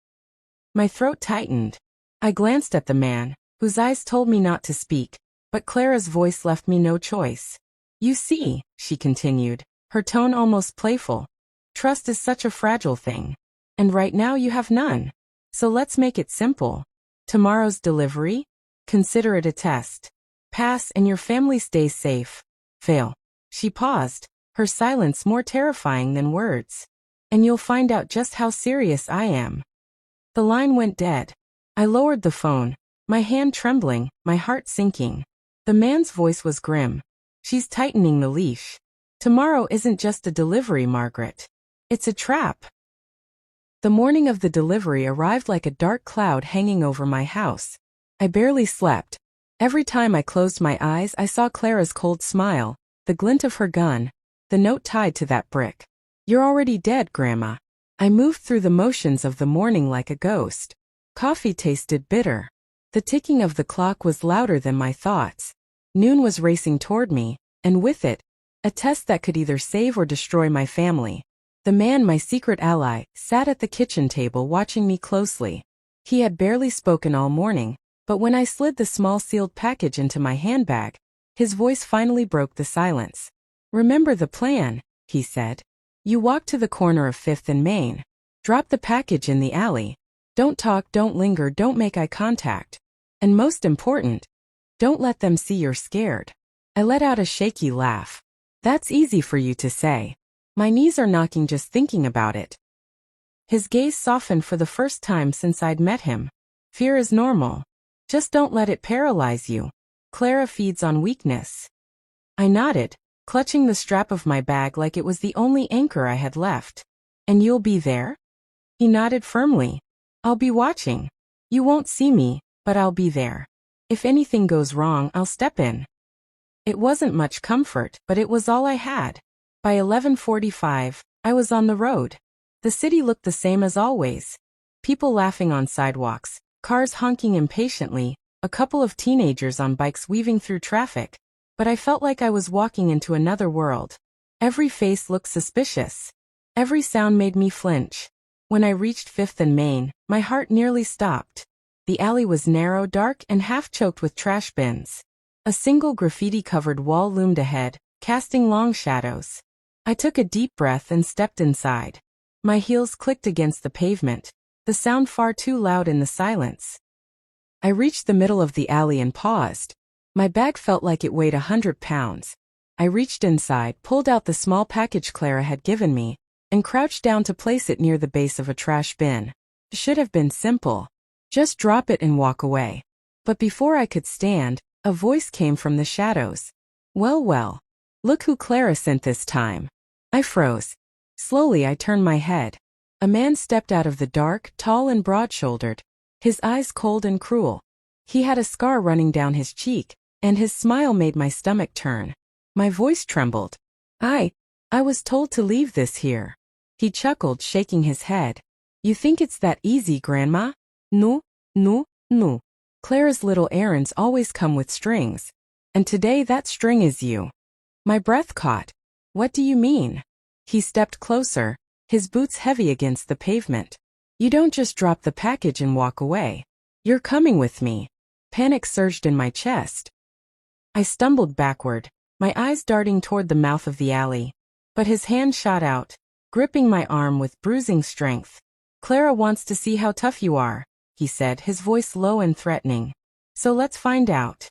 My throat tightened. I glanced at the man, whose eyes told me not to speak, but Clara's voice left me no choice. You see, she continued, her tone almost playful. Trust is such a fragile thing. And right now you have none. So let's make it simple. Tomorrow's delivery? Consider it a test. Pass and your family stays safe. Fail. She paused, her silence more terrifying than words. And you'll find out just how serious I am. The line went dead. I lowered the phone, my hand trembling, my heart sinking. The man's voice was grim. She's tightening the leash. Tomorrow isn't just a delivery, Margaret. It's a trap. The morning of the delivery arrived like a dark cloud hanging over my house. I barely slept. Every time I closed my eyes, I saw Clara's cold smile, the glint of her gun, the note tied to that brick. You're already dead, Grandma. I moved through the motions of the morning like a ghost. Coffee tasted bitter. The ticking of the clock was louder than my thoughts. Noon was racing toward me, and with it, a test that could either save or destroy my family. The man, my secret ally, sat at the kitchen table watching me closely. He had barely spoken all morning, but when I slid the small sealed package into my handbag, his voice finally broke the silence. Remember the plan, he said. You walk to the corner of 5th and Main. Drop the package in the alley. Don't talk, don't linger, don't make eye contact. And most important, don't let them see you're scared. I let out a shaky laugh. That's easy for you to say. My knees are knocking just thinking about it. His gaze softened for the first time since I'd met him. Fear is normal. Just don't let it paralyze you. Clara feeds on weakness. I nodded, clutching the strap of my bag like it was the only anchor I had left. And you'll be there? He nodded firmly. I'll be watching. You won't see me, but I'll be there. If anything goes wrong, I'll step in. It wasn't much comfort, but it was all I had. By 11:45, I was on the road. The city looked the same as always. People laughing on sidewalks, cars honking impatiently, a couple of teenagers on bikes weaving through traffic. But I felt like I was walking into another world. Every face looked suspicious. Every sound made me flinch. When I reached 5th and Main, my heart nearly stopped. The alley was narrow, dark, and half-choked with trash bins. A single graffiti-covered wall loomed ahead, casting long shadows. I took a deep breath and stepped inside. My heels clicked against the pavement, the sound far too loud in the silence. I reached the middle of the alley and paused. My bag felt like it weighed 100 pounds. I reached inside, pulled out the small package Clara had given me, and crouched down to place it near the base of a trash bin. It should have been simple. Just drop it and walk away. But before I could stand, a voice came from the shadows. Well, well. Look who Clara sent this time. I froze. Slowly I turned my head. A man stepped out of the dark, tall and broad-shouldered, his eyes cold and cruel. He had a scar running down his cheek, and his smile made my stomach turn. My voice trembled. I was told to leave this here. He chuckled, shaking his head. You think it's that easy, Grandma? No, no, no. Clara's little errands always come with strings. And today that string is you. My breath caught. What do you mean? He stepped closer, his boots heavy against the pavement. You don't just drop the package and walk away. You're coming with me. Panic surged in my chest. I stumbled backward, my eyes darting toward the mouth of the alley. But his hand shot out, gripping my arm with bruising strength. Clara wants to see how tough you are, he said, his voice low and threatening. So let's find out.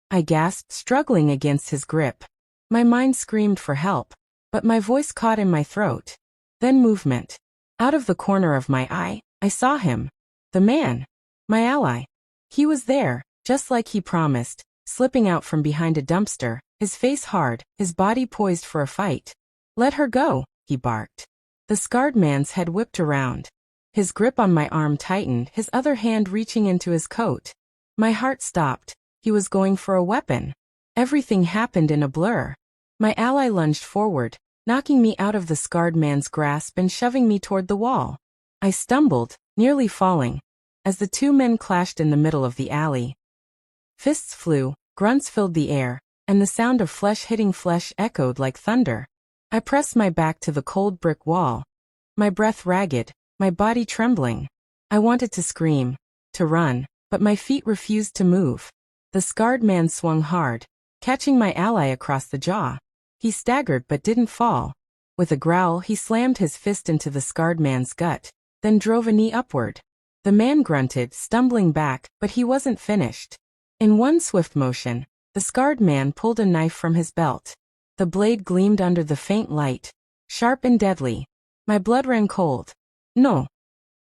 I gasped, struggling against his grip. My mind screamed for help, but my voice caught in my throat. Then movement. Out of the corner of my eye, I saw him. The man. My ally. He was there, just like he promised, slipping out from behind a dumpster, his face hard, his body poised for a fight. Let her go, he barked. The scarred man's head whipped around. His grip on my arm tightened, his other hand reaching into his coat. My heart stopped. He was going for a weapon. Everything happened in a blur. My ally lunged forward, knocking me out of the scarred man's grasp and shoving me toward the wall. I stumbled, nearly falling, as the two men clashed in the middle of the alley. Fists flew, grunts filled the air, and the sound of flesh hitting flesh echoed like thunder. I pressed my back to the cold brick wall, my breath ragged, my body trembling. I wanted to scream, to run, but my feet refused to move. The scarred man swung hard, catching my ally across the jaw. He staggered but didn't fall. With a growl, he slammed his fist into the scarred man's gut, then drove a knee upward. The man grunted, stumbling back, but he wasn't finished. In one swift motion, the scarred man pulled a knife from his belt. The blade gleamed under the faint light, sharp and deadly. My blood ran cold. No!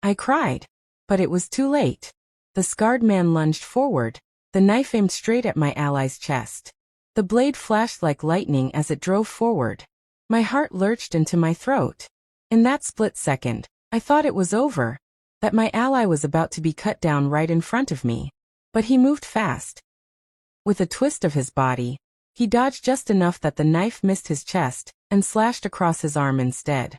I cried. But it was too late. The scarred man lunged forward, the knife aimed straight at my ally's chest. The blade flashed like lightning as it drove forward. My heart lurched into my throat. In that split second, I thought it was over, that my ally was about to be cut down right in front of me. But he moved fast. With a twist of his body, he dodged just enough that the knife missed his chest and slashed across his arm instead.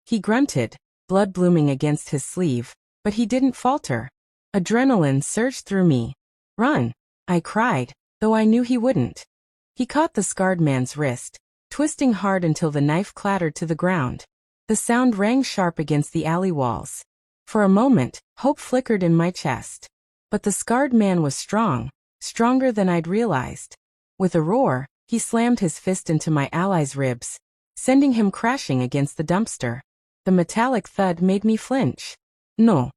He grunted, blood blooming against his sleeve, but he didn't falter. Adrenaline surged through me. Run! I cried, though I knew he wouldn't. He caught the scarred man's wrist, twisting hard until the knife clattered to the ground. The sound rang sharp against the alley walls. For a moment, hope flickered in my chest. But the scarred man was strong, stronger than I'd realized. With a roar, he slammed his fist into my ally's ribs, sending him crashing against the dumpster. The metallic thud made me flinch. No!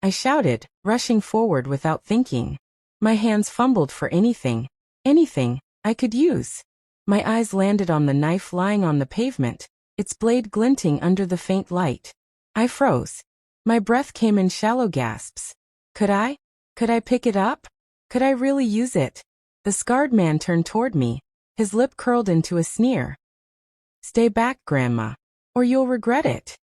I shouted, rushing forward without thinking. My hands fumbled for anything I could use. My eyes landed on the knife lying on the pavement, its blade glinting under the faint light. I froze. My breath came in shallow gasps. Could I pick it up? Could I really use it? The scarred man turned toward me, his lip curled into a sneer. Stay back, Grandma, or you'll regret it.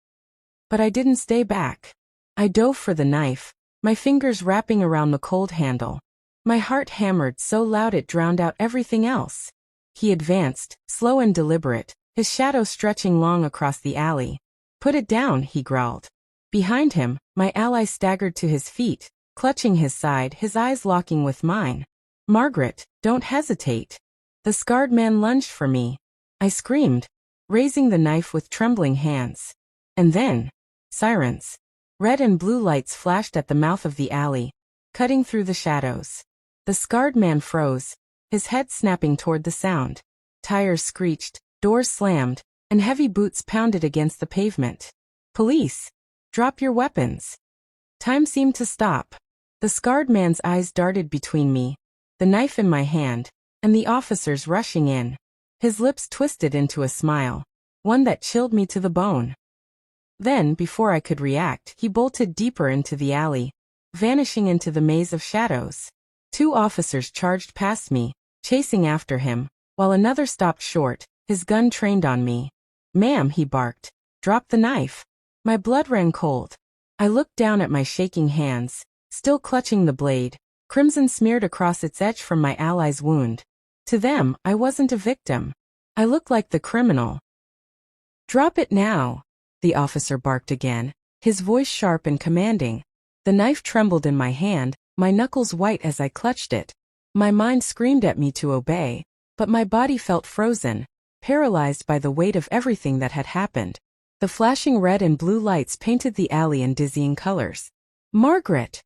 But I didn't stay back. I dove for the knife, my fingers wrapping around the cold handle. My heart hammered so loud it drowned out everything else. He advanced, slow and deliberate, his shadow stretching long across the alley. Put it down, he growled. Behind him, my ally staggered to his feet, clutching his side, his eyes locking with mine. Margaret, don't hesitate. The scarred man lunged for me. I screamed, raising the knife with trembling hands. And then, sirens. Red and blue lights flashed at the mouth of the alley, cutting through the shadows. The scarred man froze, his head snapping toward the sound. Tires screeched, doors slammed, and heavy boots pounded against the pavement. Police! Drop your weapons! Time seemed to stop. The scarred man's eyes darted between me, the knife in my hand, and the officers rushing in. His lips twisted into a smile, one that chilled me to the bone. Then, before I could react, he bolted deeper into the alley, vanishing into the maze of shadows. 2 officers charged past me, chasing after him, while another stopped short, his gun trained on me. Ma'am, he barked, drop the knife. My blood ran cold. I looked down at my shaking hands, still clutching the blade, crimson smeared across its edge from my ally's wound. To them, I wasn't a victim. I looked like the criminal. Drop it now, the officer barked again, his voice sharp and commanding. The knife trembled in my hand, my knuckles white as I clutched it. My mind screamed at me to obey, but my body felt frozen, paralyzed by the weight of everything that had happened. The flashing red and blue lights painted the alley in dizzying colors. Margaret!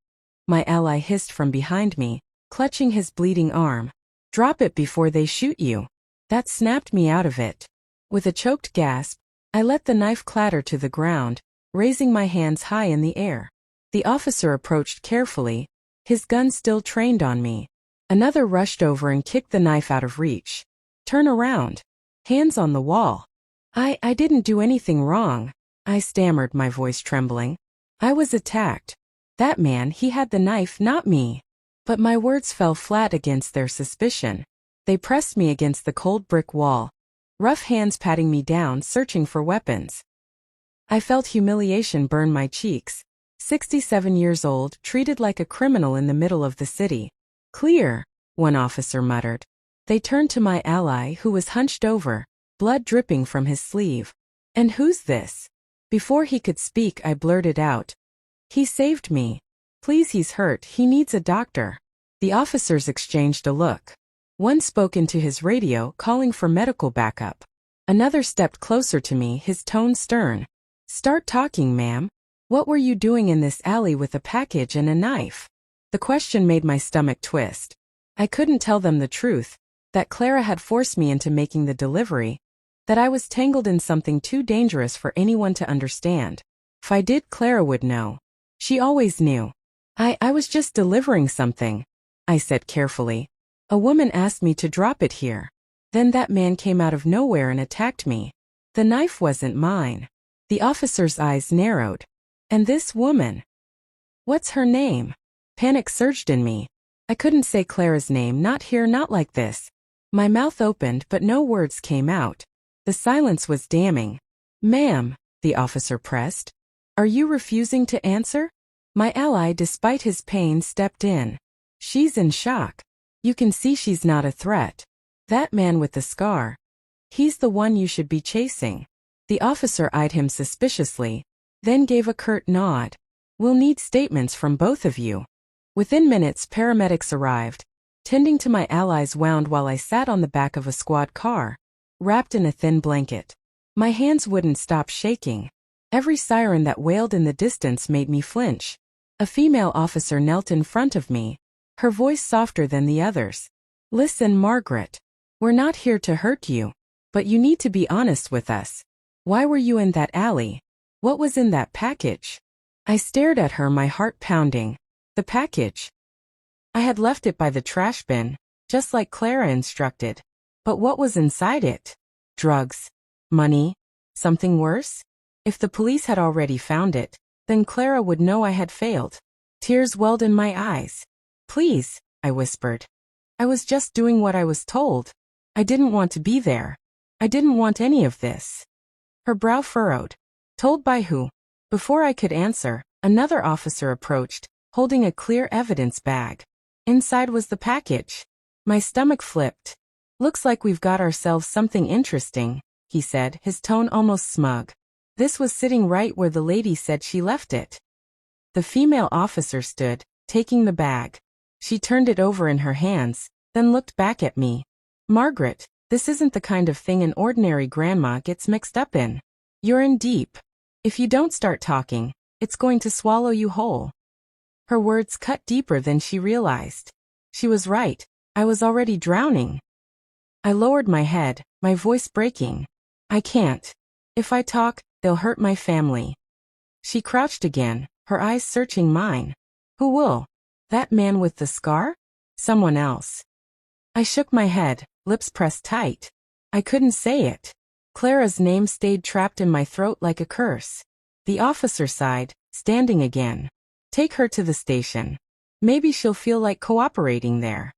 My ally hissed from behind me, clutching his bleeding arm. Drop it before they shoot you. That snapped me out of it. With a choked gasp, I let the knife clatter to the ground, raising my hands high in the air. The officer approached carefully, his gun still trained on me. Another rushed over and kicked the knife out of reach. Turn around. Hands on the wall. I didn't do anything wrong, I stammered, my voice trembling. I was attacked. That man, he had the knife, not me. But my words fell flat against their suspicion. They pressed me against the cold brick wall, rough hands patting me down, searching for weapons. I felt humiliation burn my cheeks. 67 years old, treated like a criminal in the middle of the city. Clear, one officer muttered. They turned to my ally, who was hunched over, blood dripping from his sleeve. And who's this? Before he could speak, I blurted out. He saved me. Please, he's hurt, he needs a doctor. The officers exchanged a look. One spoke into his radio, calling for medical backup. Another stepped closer to me, his tone stern. Start talking, ma'am. What were you doing in this alley with a package and a knife? The question made my stomach twist. I couldn't tell them the truth, that Clara had forced me into making the delivery, that I was tangled in something too dangerous for anyone to understand. If I did, Clara would know. She always knew. I was just delivering something, I said carefully. A woman asked me to drop it here. Then that man came out of nowhere and attacked me. The knife wasn't mine. The officer's eyes narrowed. And this woman? What's her name? Panic surged in me. I couldn't say Clara's name, not here, not like this. My mouth opened, but no words came out. The silence was damning. Ma'am, the officer pressed. Are you refusing to answer? My ally, despite his pain, stepped in. She's in shock. You can see she's not a threat. That man with the scar. He's the one you should be chasing. The officer eyed him suspiciously, then gave a curt nod. We'll need statements from both of you. Within minutes, paramedics arrived, tending to my ally's wound while I sat on the back of a squad car, wrapped in a thin blanket. My hands wouldn't stop shaking. Every siren that wailed in the distance made me flinch. A female officer knelt in front of me, her voice softer than the others. Listen, Margaret. We're not here to hurt you, but you need to be honest with us. Why were you in that alley? What was in that package? I stared at her, my heart pounding. The package. I had left it by the trash bin, just like Clara instructed. But what was inside it? Drugs? Money? Something worse? If the police had already found it, then Clara would know I had failed. Tears welled in my eyes. Please, I whispered. I was just doing what I was told. I didn't want to be there. I didn't want any of this. Her brow furrowed. Told by who? Before I could answer, another officer approached, holding a clear evidence bag. Inside was the package. My stomach flipped. Looks like we've got ourselves something interesting, he said, his tone almost smug. This was sitting right where the lady said she left it. The female officer stood, taking the bag. She turned it over in her hands, then looked back at me. Margaret, this isn't the kind of thing an ordinary grandma gets mixed up in. You're in deep. If you don't start talking, it's going to swallow you whole. Her words cut deeper than she realized. She was right. I was already drowning. I lowered my head, my voice breaking. I can't. If I talk, they'll hurt my family. She crouched again, her eyes searching mine. Who will? That man with the scar? Someone else. I shook my head, lips pressed tight. I couldn't say it. Clara's name stayed trapped in my throat like a curse. The officer sighed, standing again. Take her to the station. Maybe she'll feel like cooperating there.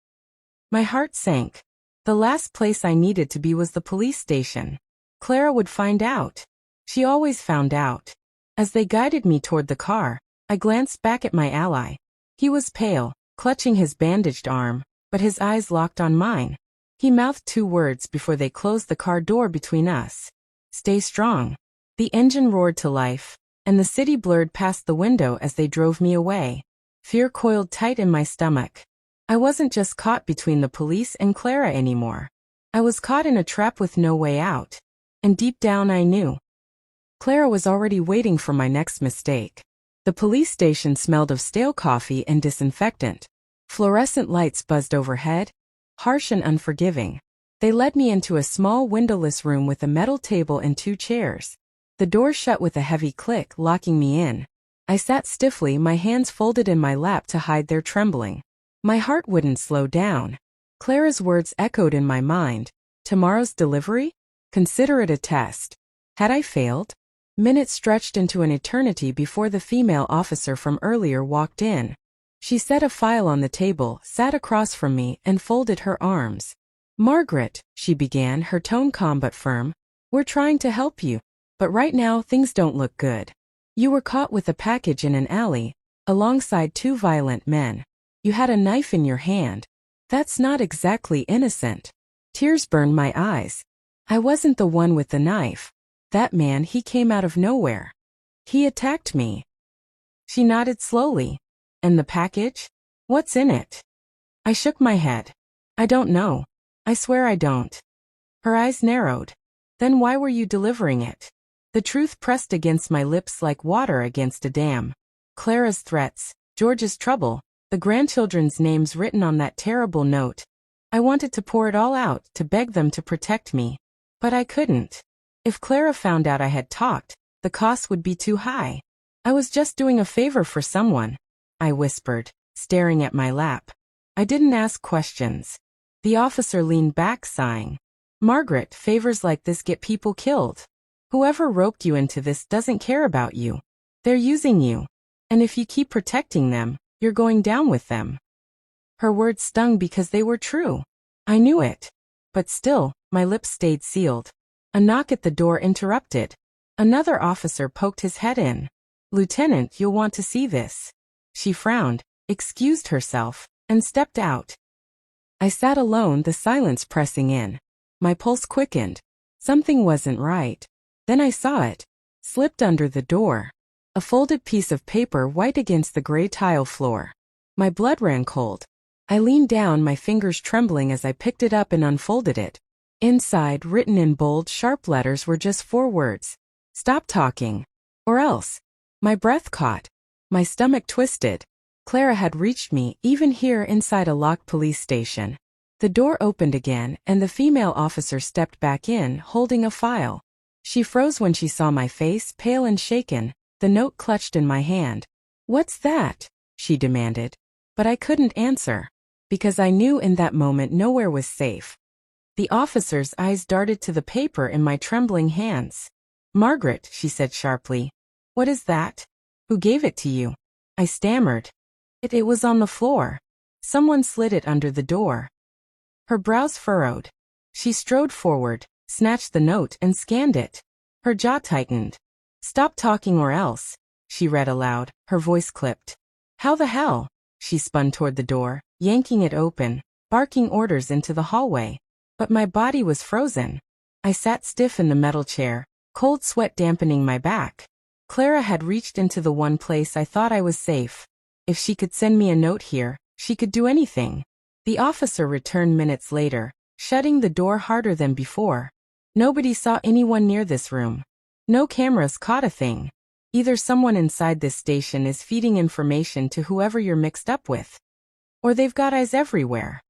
My heart sank. The last place I needed to be was the police station. Clara would find out. She always found out. As they guided me toward the car, I glanced back at my ally. He was pale, clutching his bandaged arm, but his eyes locked on mine. He mouthed 2 words before they closed the car door between us. Stay strong. The engine roared to life, and the city blurred past the window as they drove me away. Fear coiled tight in my stomach. I wasn't just caught between the police and Clara anymore. I was caught in a trap with no way out. And deep down I knew. Clara was already waiting for my next mistake. The police station smelled of stale coffee and disinfectant. Fluorescent lights buzzed overhead, harsh and unforgiving. They led me into a small windowless room with a metal table and 2 chairs. The door shut with a heavy click, locking me in. I sat stiffly, my hands folded in my lap to hide their trembling. My heart wouldn't slow down. Clara's words echoed in my mind. Tomorrow's delivery? Consider it a test. Had I failed? Minutes stretched into an eternity before the female officer from earlier walked in. She set a file on the table, sat across from me, and folded her arms. Margaret, she began, her tone calm but firm, we're trying to help you. But right now things don't look good. You were caught with a package in an alley, alongside 2 violent men. You had a knife in your hand. That's not exactly innocent. Tears burned my eyes. I wasn't the one with the knife. That man, he came out of nowhere. He attacked me. She nodded slowly. And the package? What's in it? I shook my head. I don't know. I swear I don't. Her eyes narrowed. Then why were you delivering it? The truth pressed against my lips like water against a dam. Clara's threats, George's trouble, the grandchildren's names written on that terrible note. I wanted to pour it all out, to beg them to protect me. But I couldn't. If Clara found out I had talked, the cost would be too high. I was just doing a favor for someone, I whispered, staring at my lap. I didn't ask questions. The officer leaned back, sighing. Margaret, favors like this get people killed. Whoever roped you into this doesn't care about you. They're using you. And if you keep protecting them, you're going down with them. Her words stung because they were true. I knew it. But still, my lips stayed sealed. A knock at the door interrupted. Another officer poked his head in. Lieutenant, you'll want to see this. She frowned, excused herself, and stepped out. I sat alone, the silence pressing in. My pulse quickened. Something wasn't right. Then I saw it. Slipped under the door. A folded piece of paper white against the gray tile floor. My blood ran cold. I leaned down, my fingers trembling as I picked it up and unfolded it. Inside, written in bold, sharp letters, were just 4 words. Stop talking. Or else. My breath caught. My stomach twisted. Clara had reached me, even here inside a locked police station. The door opened again, and the female officer stepped back in, holding a file. She froze when she saw my face, pale and shaken, the note clutched in my hand. What's that? She demanded. But I couldn't answer. Because I knew in that moment nowhere was safe. The officer's eyes darted to the paper in my trembling hands. Margaret, she said sharply. What is that? Who gave it to you? I stammered. It was on the floor. Someone slid it under the door. Her brows furrowed. She strode forward, snatched the note and scanned it. Her jaw tightened. Stop talking or else, she read aloud, her voice clipped. How the hell? She spun toward the door, yanking it open, barking orders into the hallway. But my body was frozen. I sat stiff in the metal chair, cold sweat dampening my back. Clara had reached into the one place I thought I was safe. If she could send me a note here, she could do anything. The officer returned minutes later, shutting the door harder than before. Nobody saw anyone near this room. No cameras caught a thing. Either someone inside this station is feeding information to whoever you're mixed up with. Or they've got eyes everywhere.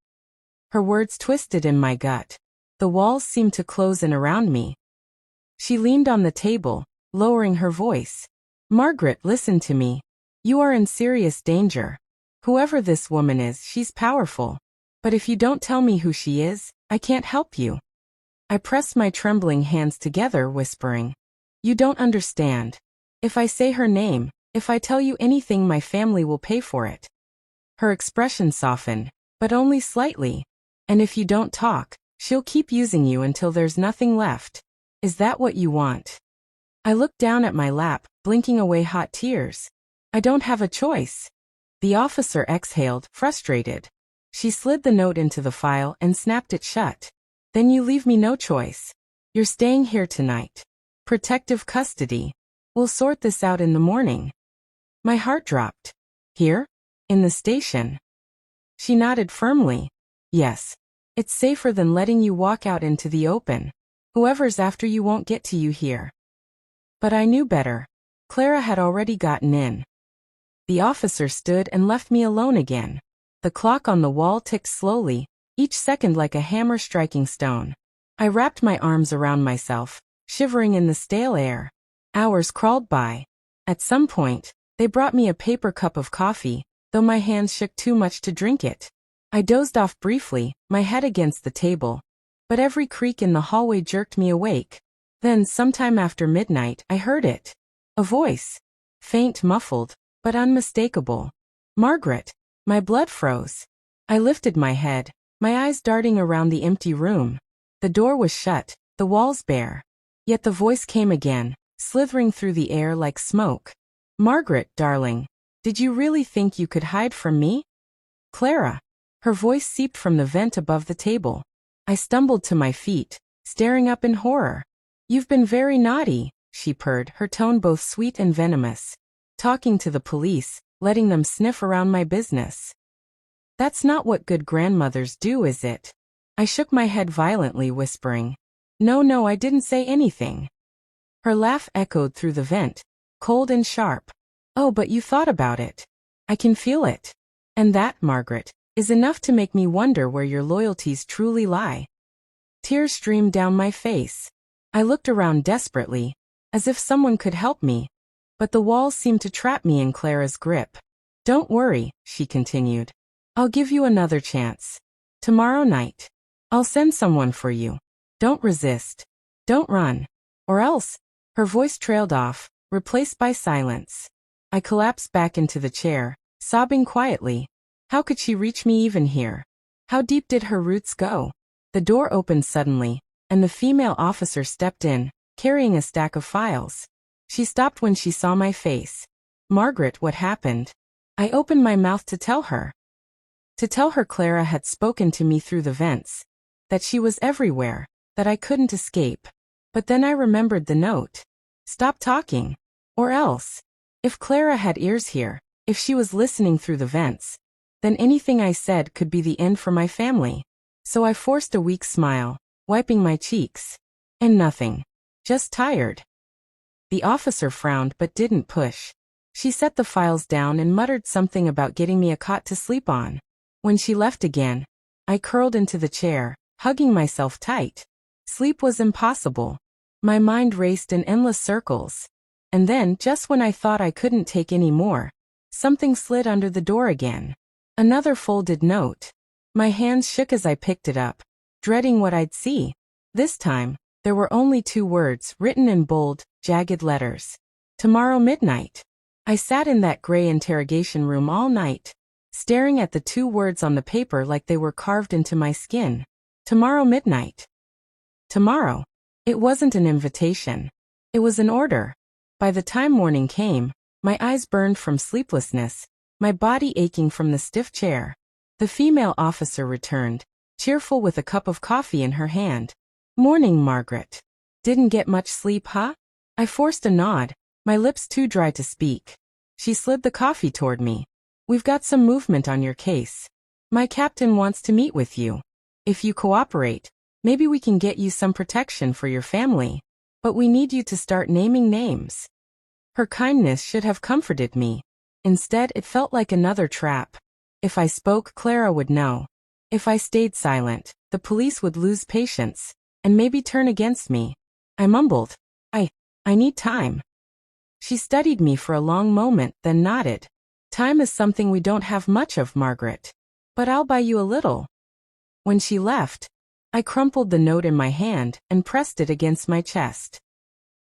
Her words twisted in my gut. The walls seemed to close in around me. She leaned on the table, lowering her voice. Margaret, listen to me. You are in serious danger. Whoever this woman is, she's powerful. But if you don't tell me who she is, I can't help you. I pressed my trembling hands together, whispering. You don't understand. If I say her name, if I tell you anything, my family will pay for it. Her expression softened, but only slightly. And if you don't talk, she'll keep using you until there's nothing left. Is that what you want? I looked down at my lap, blinking away hot tears. I don't have a choice. The officer exhaled, frustrated. She slid the note into the file and snapped it shut. Then you leave me no choice. You're staying here tonight. Protective custody. We'll sort this out in the morning. My heart dropped. Here? In the station? She nodded firmly. Yes. It's safer than letting you walk out into the open. Whoever's after you won't get to you here. But I knew better. Clara had already gotten in. The officer stood and left me alone again. The clock on the wall ticked slowly, each second like a hammer striking stone. I wrapped my arms around myself, shivering in the stale air. Hours crawled by. At some point, they brought me a paper cup of coffee, though my hands shook too much to drink it. I dozed off briefly, my head against the table. But every creak in the hallway jerked me awake. Then, sometime after midnight, I heard it. A voice. Faint, muffled, but unmistakable. Margaret. My blood froze. I lifted my head, my eyes darting around the empty room. The door was shut, the walls bare. Yet the voice came again, slithering through the air like smoke. Margaret, darling, did you really think you could hide from me? Clara. Her voice seeped from the vent above the table. I stumbled to my feet, staring up in horror. You've been very naughty, she purred, her tone both sweet and venomous. Talking to the police, letting them sniff around my business. That's not what good grandmothers do, is it? I shook my head violently, whispering. No, I didn't say anything. Her laugh echoed through the vent, cold and sharp. Oh, but you thought about it. I can feel it. And that, Margaret, is enough to make me wonder where your loyalties truly lie. Tears streamed down my face. I looked around desperately, as if someone could help me. but the walls seemed to trap me in Clara's grip. "Don't worry," she continued. "I'll give you another chance. Tomorrow night. I'll send someone for you. Don't resist. Don't run. Or else." Her voice trailed off, replaced by silence. I collapsed back into the chair, sobbing quietly. How could she reach me even here? How deep did her roots go? The door opened suddenly, and the female officer stepped in, carrying a stack of files. She stopped when she saw my face. "Margaret, what happened?" I opened my mouth to tell her. To tell her Clara had spoken to me through the vents. That she was everywhere, that I couldn't escape. But then I remembered the note. Stop talking. Or else. If Clara had ears here, if she was listening through the vents, then anything I said could be the end for my family. So I forced a weak smile, wiping my cheeks. And nothing. Just tired. The officer frowned but didn't push. She set the files down and muttered something about getting me a cot to sleep on. When she left again, I curled into the chair, hugging myself tight. Sleep was impossible. My mind raced in endless circles. And then, just when I thought I couldn't take any more, something slid under the door again. Another folded note. My hands shook as I picked it up, dreading what I'd see. This time, there were only 2 words written in bold, jagged letters. Tomorrow midnight. I sat in that gray interrogation room all night, staring at the 2 words on the paper like they were carved into my skin. Tomorrow midnight. Tomorrow. It wasn't an invitation. It was an order. By the time morning came, my eyes burned from sleeplessness, my body aching from the stiff chair. The female officer returned, cheerful with a cup of coffee in her hand. "Morning, Margaret. Didn't get much sleep, huh?" I forced a nod, my lips too dry to speak. She slid the coffee toward me. "We've got some movement on your case. My captain wants to meet with you. If you cooperate, maybe we can get you some protection for your family. But we need you to start naming names." Her kindness should have comforted me. Instead, it felt like another trap. If I spoke, Clara would know. If I stayed silent, the police would lose patience, and maybe turn against me. I mumbled, I need time." She studied me for a long moment, then nodded. "Time is something we don't have much of, Margaret. But I'll buy you a little." When she left, I crumpled the note in my hand and pressed it against my chest.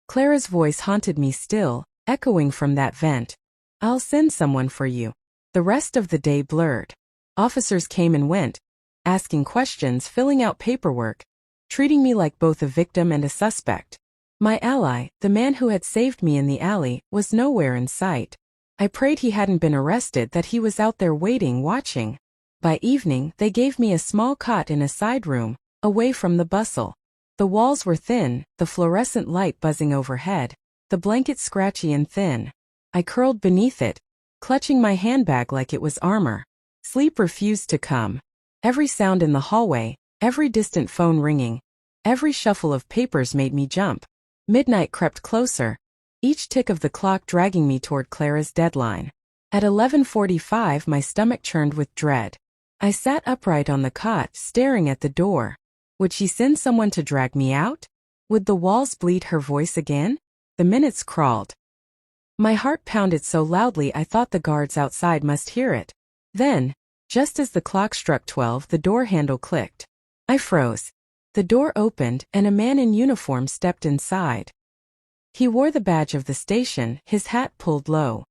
Clara's voice haunted me still, echoing from that vent. "I'll send someone for you." The rest of the day blurred. Officers came and went, asking questions, filling out paperwork, treating me like both a victim and a suspect. My ally, the man who had saved me in the alley, was nowhere in sight. I prayed he hadn't been arrested, that he was out there waiting, watching. By evening, they gave me a small cot in a side room, away from the bustle. The walls were thin, the fluorescent light buzzing overhead, the blanket scratchy and thin. I curled beneath it, clutching my handbag like it was armor. Sleep refused to come. Every sound in the hallway, every distant phone ringing, every shuffle of papers made me jump. Midnight crept closer, each tick of the clock dragging me toward Clara's deadline. At 11:45, my stomach churned with dread. I sat upright on the cot, staring at the door. Would she send someone to drag me out? Would the walls bleed her voice again? The minutes crawled. My heart pounded so loudly I thought the guards outside must hear it. Then, just as the clock struck 12, the door handle clicked. I froze. The door opened, and a man in uniform stepped inside. He wore the badge of the station, his hat pulled low.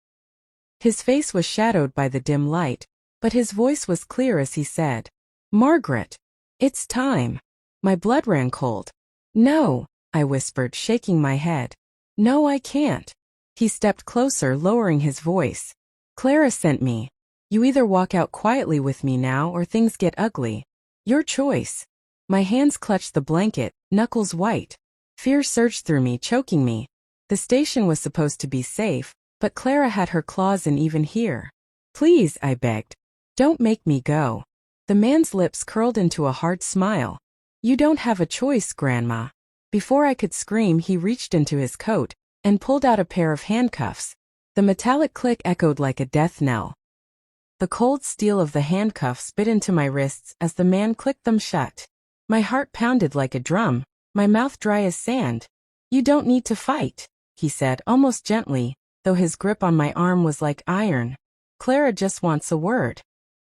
His face was shadowed by the dim light, but his voice was clear as he said, "Margaret, it's time." My blood ran cold. "No," I whispered, shaking my head. "No, I can't." He stepped closer, lowering his voice. "Clara sent me. You either walk out quietly with me now or things get ugly. Your choice." My hands clutched the blanket, knuckles white. Fear surged through me, choking me. The station was supposed to be safe, but Clara had her claws in even here. "Please," I begged. "Don't make me go." The man's lips curled into a hard smile. "You don't have a choice, Grandma." Before I could scream, he reached into his coat and pulled out a pair of handcuffs. The metallic click echoed like a death knell. The cold steel of the handcuffs bit into my wrists as the man clicked them shut. My heart pounded like a drum, my mouth dry as sand. "You don't need to fight," he said almost gently. though his grip on my arm was like iron. Clara just wants a word.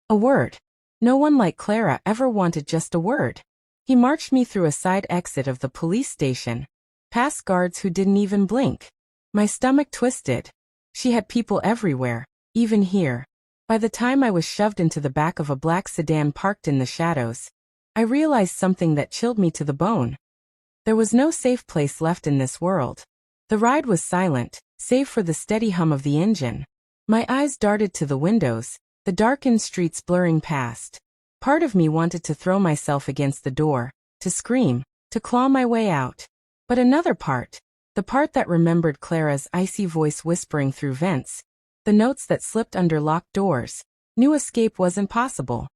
A word. No one like Clara ever wanted just a word. He marched me through a side exit of the police station, past guards who didn't even blink. My stomach twisted. She had people everywhere, even here. By the time I was shoved into the back of a black sedan parked in the shadows, I realized something that chilled me to the bone. There was no safe place left in this world. The ride was silent, save for the steady hum of the engine. My eyes darted to the windows, the darkened streets blurring past. Part of me wanted to throw myself against the door, to scream, to claw my way out. But another part, the part that remembered Clara's icy voice whispering through vents, the notes that slipped under locked doors, knew escape wasn't possible.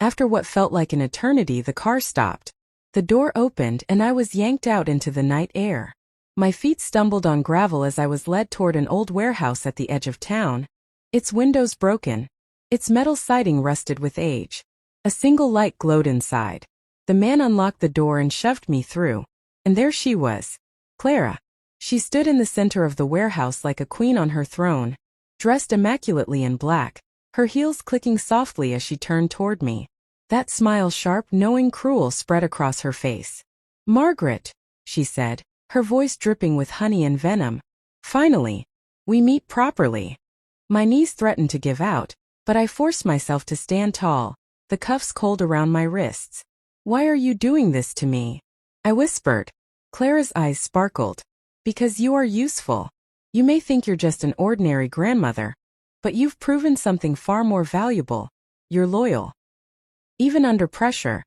After what felt like an eternity, the car stopped. The door opened and I was yanked out into the night air. My feet stumbled on gravel as I was led toward an old warehouse at the edge of town. Its windows broken, its metal siding rusted with age. A single light glowed inside. The man unlocked the door and shoved me through. And there she was, Clara. She stood in the center of the warehouse like a queen on her throne, dressed immaculately in black, her heels clicking softly as she turned toward me. That smile, sharp, knowing, cruel, spread across her face. "Margaret," she said, her voice dripping with honey and venom. "Finally, we meet properly." My knees threatened to give out, but I forced myself to stand tall, the cuffs cold around my wrists. "Why are you doing this to me?" I whispered. Clara's eyes sparkled. "Because you are useful. You may think you're just an ordinary grandmother, but you've proven something far more valuable. You're loyal. Even under pressure,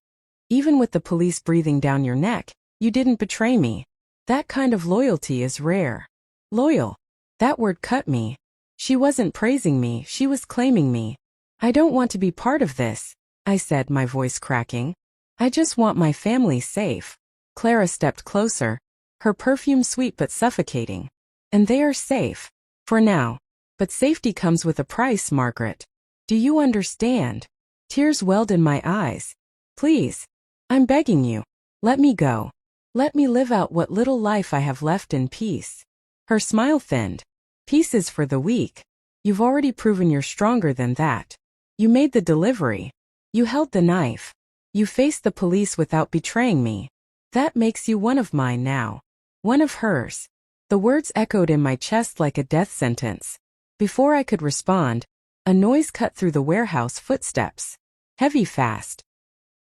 even with the police breathing down your neck, you didn't betray me. That kind of loyalty is rare." Loyal. That word cut me. She wasn't praising me, she was claiming me. "I don't want to be part of this," I said, my voice cracking. "I just want my family safe." Clara stepped closer, her perfume sweet but suffocating. "And they are safe. For now. But safety comes with a price, Margaret. Do you understand?" Tears welled in my eyes. "Please. I'm begging you. Let me go. Let me live out what little life I have left in peace." Her smile thinned. "Peace is for the weak. You've already proven you're stronger than that. You made the delivery. You held the knife. You faced the police without betraying me. That makes you one of mine now. One of hers." The words echoed in my chest like a death sentence. Before I could respond, a noise cut through the warehouse. Footsteps. Heavy, fast.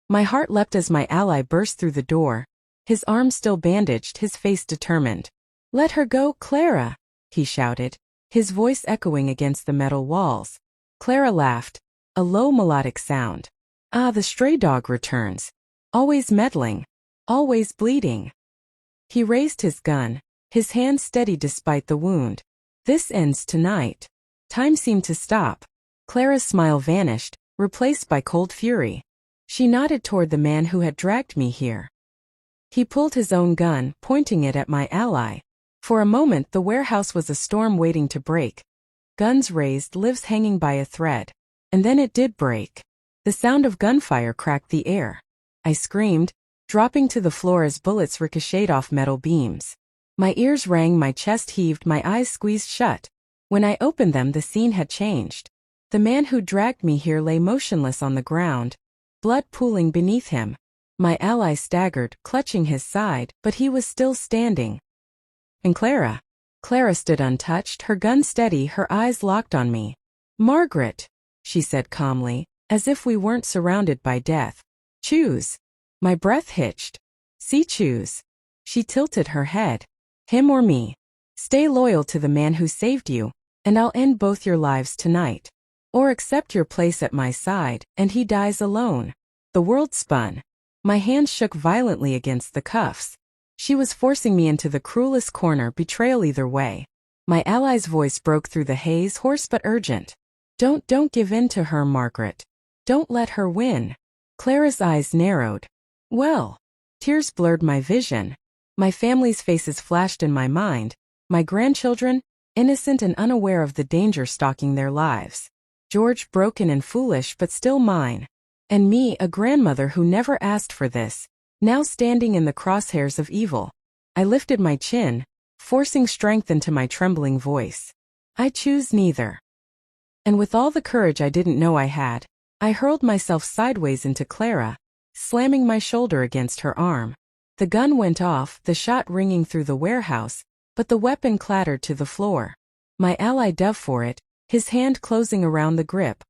My heart leapt as my ally burst through the door, his arm still bandaged, his face determined. "Let her go, Clara," he shouted, his voice echoing against the metal walls. Clara laughed, a low melodic sound. "Ah, the stray dog returns. Always meddling. Always bleeding." He raised his gun, his hand steady despite the wound. "This ends tonight." Time seemed to stop. Clara's smile vanished, replaced by cold fury. She nodded toward the man who had dragged me here. He pulled his own gun, pointing it at my ally. For a moment the warehouse was a storm waiting to break. Guns raised, lives hanging by a thread. And then it did break. The sound of gunfire cracked the air. I screamed, dropping to the floor as bullets ricocheted off metal beams. My ears rang, my chest heaved, my eyes squeezed shut. When I opened them, the scene had changed. The man who dragged me here lay motionless on the ground, blood pooling beneath him. My ally staggered, clutching his side, but he was still standing. And Clara? Clara stood untouched, her gun steady, her eyes locked on me. "Margaret," she said calmly, as if we weren't surrounded by death. "Choose." My breath hitched. "See, choose." She tilted her head. "Him or me. Stay loyal to the man who saved you, and I'll end both your lives tonight. Or accept your place at my side, and he dies alone." The world spun. My hands shook violently against the cuffs. She was forcing me into the cruelest corner, betrayal either way. My ally's voice broke through the haze, hoarse but urgent. Don't give in to her, Margaret. Don't let her win." Clara's eyes narrowed. "Well." Tears blurred my vision. My family's faces flashed in my mind, my grandchildren, innocent and unaware of the danger stalking their lives. George, broken and foolish but still mine. And me, a grandmother who never asked for this, now standing in the crosshairs of evil. I lifted my chin, forcing strength into my trembling voice. I choose neither. And with all the courage I didn't know I had, I hurled myself sideways into Clara, slamming my shoulder against her arm. The gun went off, the shot ringing through the warehouse, but the weapon clattered to the floor. My ally dove for it, his hand closing around the grip.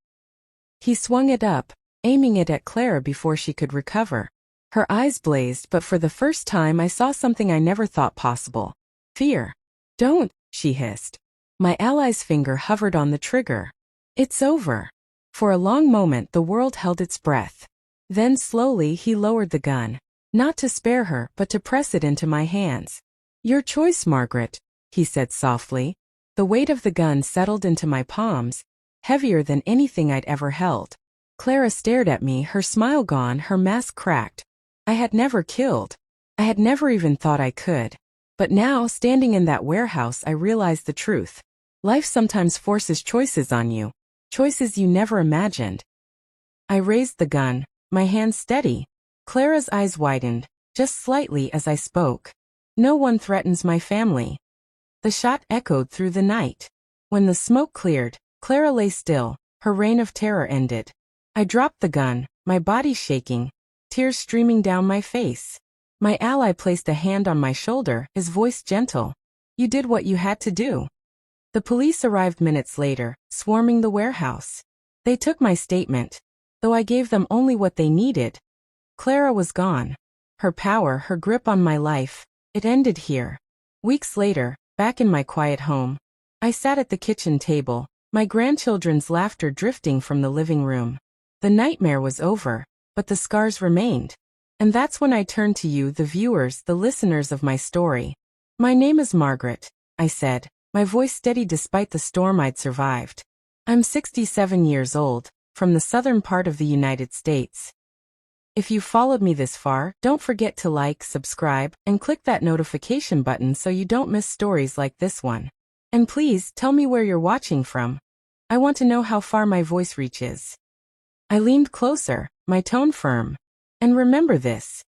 He swung it up, aiming it at Clara before she could recover. Her eyes blazed, but for the first time I saw something I never thought possible. Fear. Don't, she hissed. My ally's finger hovered on the trigger. It's over. For a long moment the world held its breath. Then slowly he lowered the gun, not to spare her but to press it into my hands. Your choice, Margaret, he said softly. The weight of the gun settled into my palms, heavier than anything I'd ever held. Clara stared at me, her smile gone, her mask cracked. I had never killed. I had never even thought I could. But now, standing in that warehouse, I realized the truth. Life sometimes forces choices on you. Choices you never imagined. I raised the gun, my hand steady. Clara's eyes widened, just slightly as I spoke. No one threatens my family. The shot echoed through the night. When the smoke cleared, Clara lay still, her reign of terror ended. I dropped the gun, my body shaking, tears streaming down my face. My ally placed a hand on my shoulder, his voice gentle. You did what you had to do. The police arrived minutes later, swarming the warehouse. They took my statement, though I gave them only what they needed. Clara was gone. Her power, her grip on my life, it ended here. Weeks later, back in my quiet home, I sat at the kitchen table, my grandchildren's laughter drifting from the living room. The nightmare was over, but the scars remained. And that's when I turned to you, the viewers, the listeners of my story. My name is Margaret, I said, my voice steady despite the storm I'd survived. I'm 67 years old, from the southern part of the United States. If you followed me this far, don't forget to like, subscribe, and click that notification button so you don't miss stories like this one. And please, tell me where you're watching from. I want to know how far my voice reaches. I leaned closer, my tone firm. And remember this.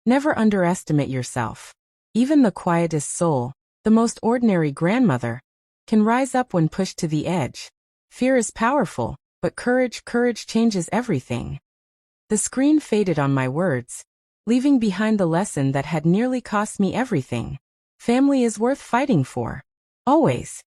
Never underestimate yourself. Even the quietest soul, the most ordinary grandmother, can rise up when pushed to the edge. Fear is powerful, but courage changes everything. The screen faded on my words, leaving behind the lesson that had nearly cost me everything. Family is worth fighting for. Always.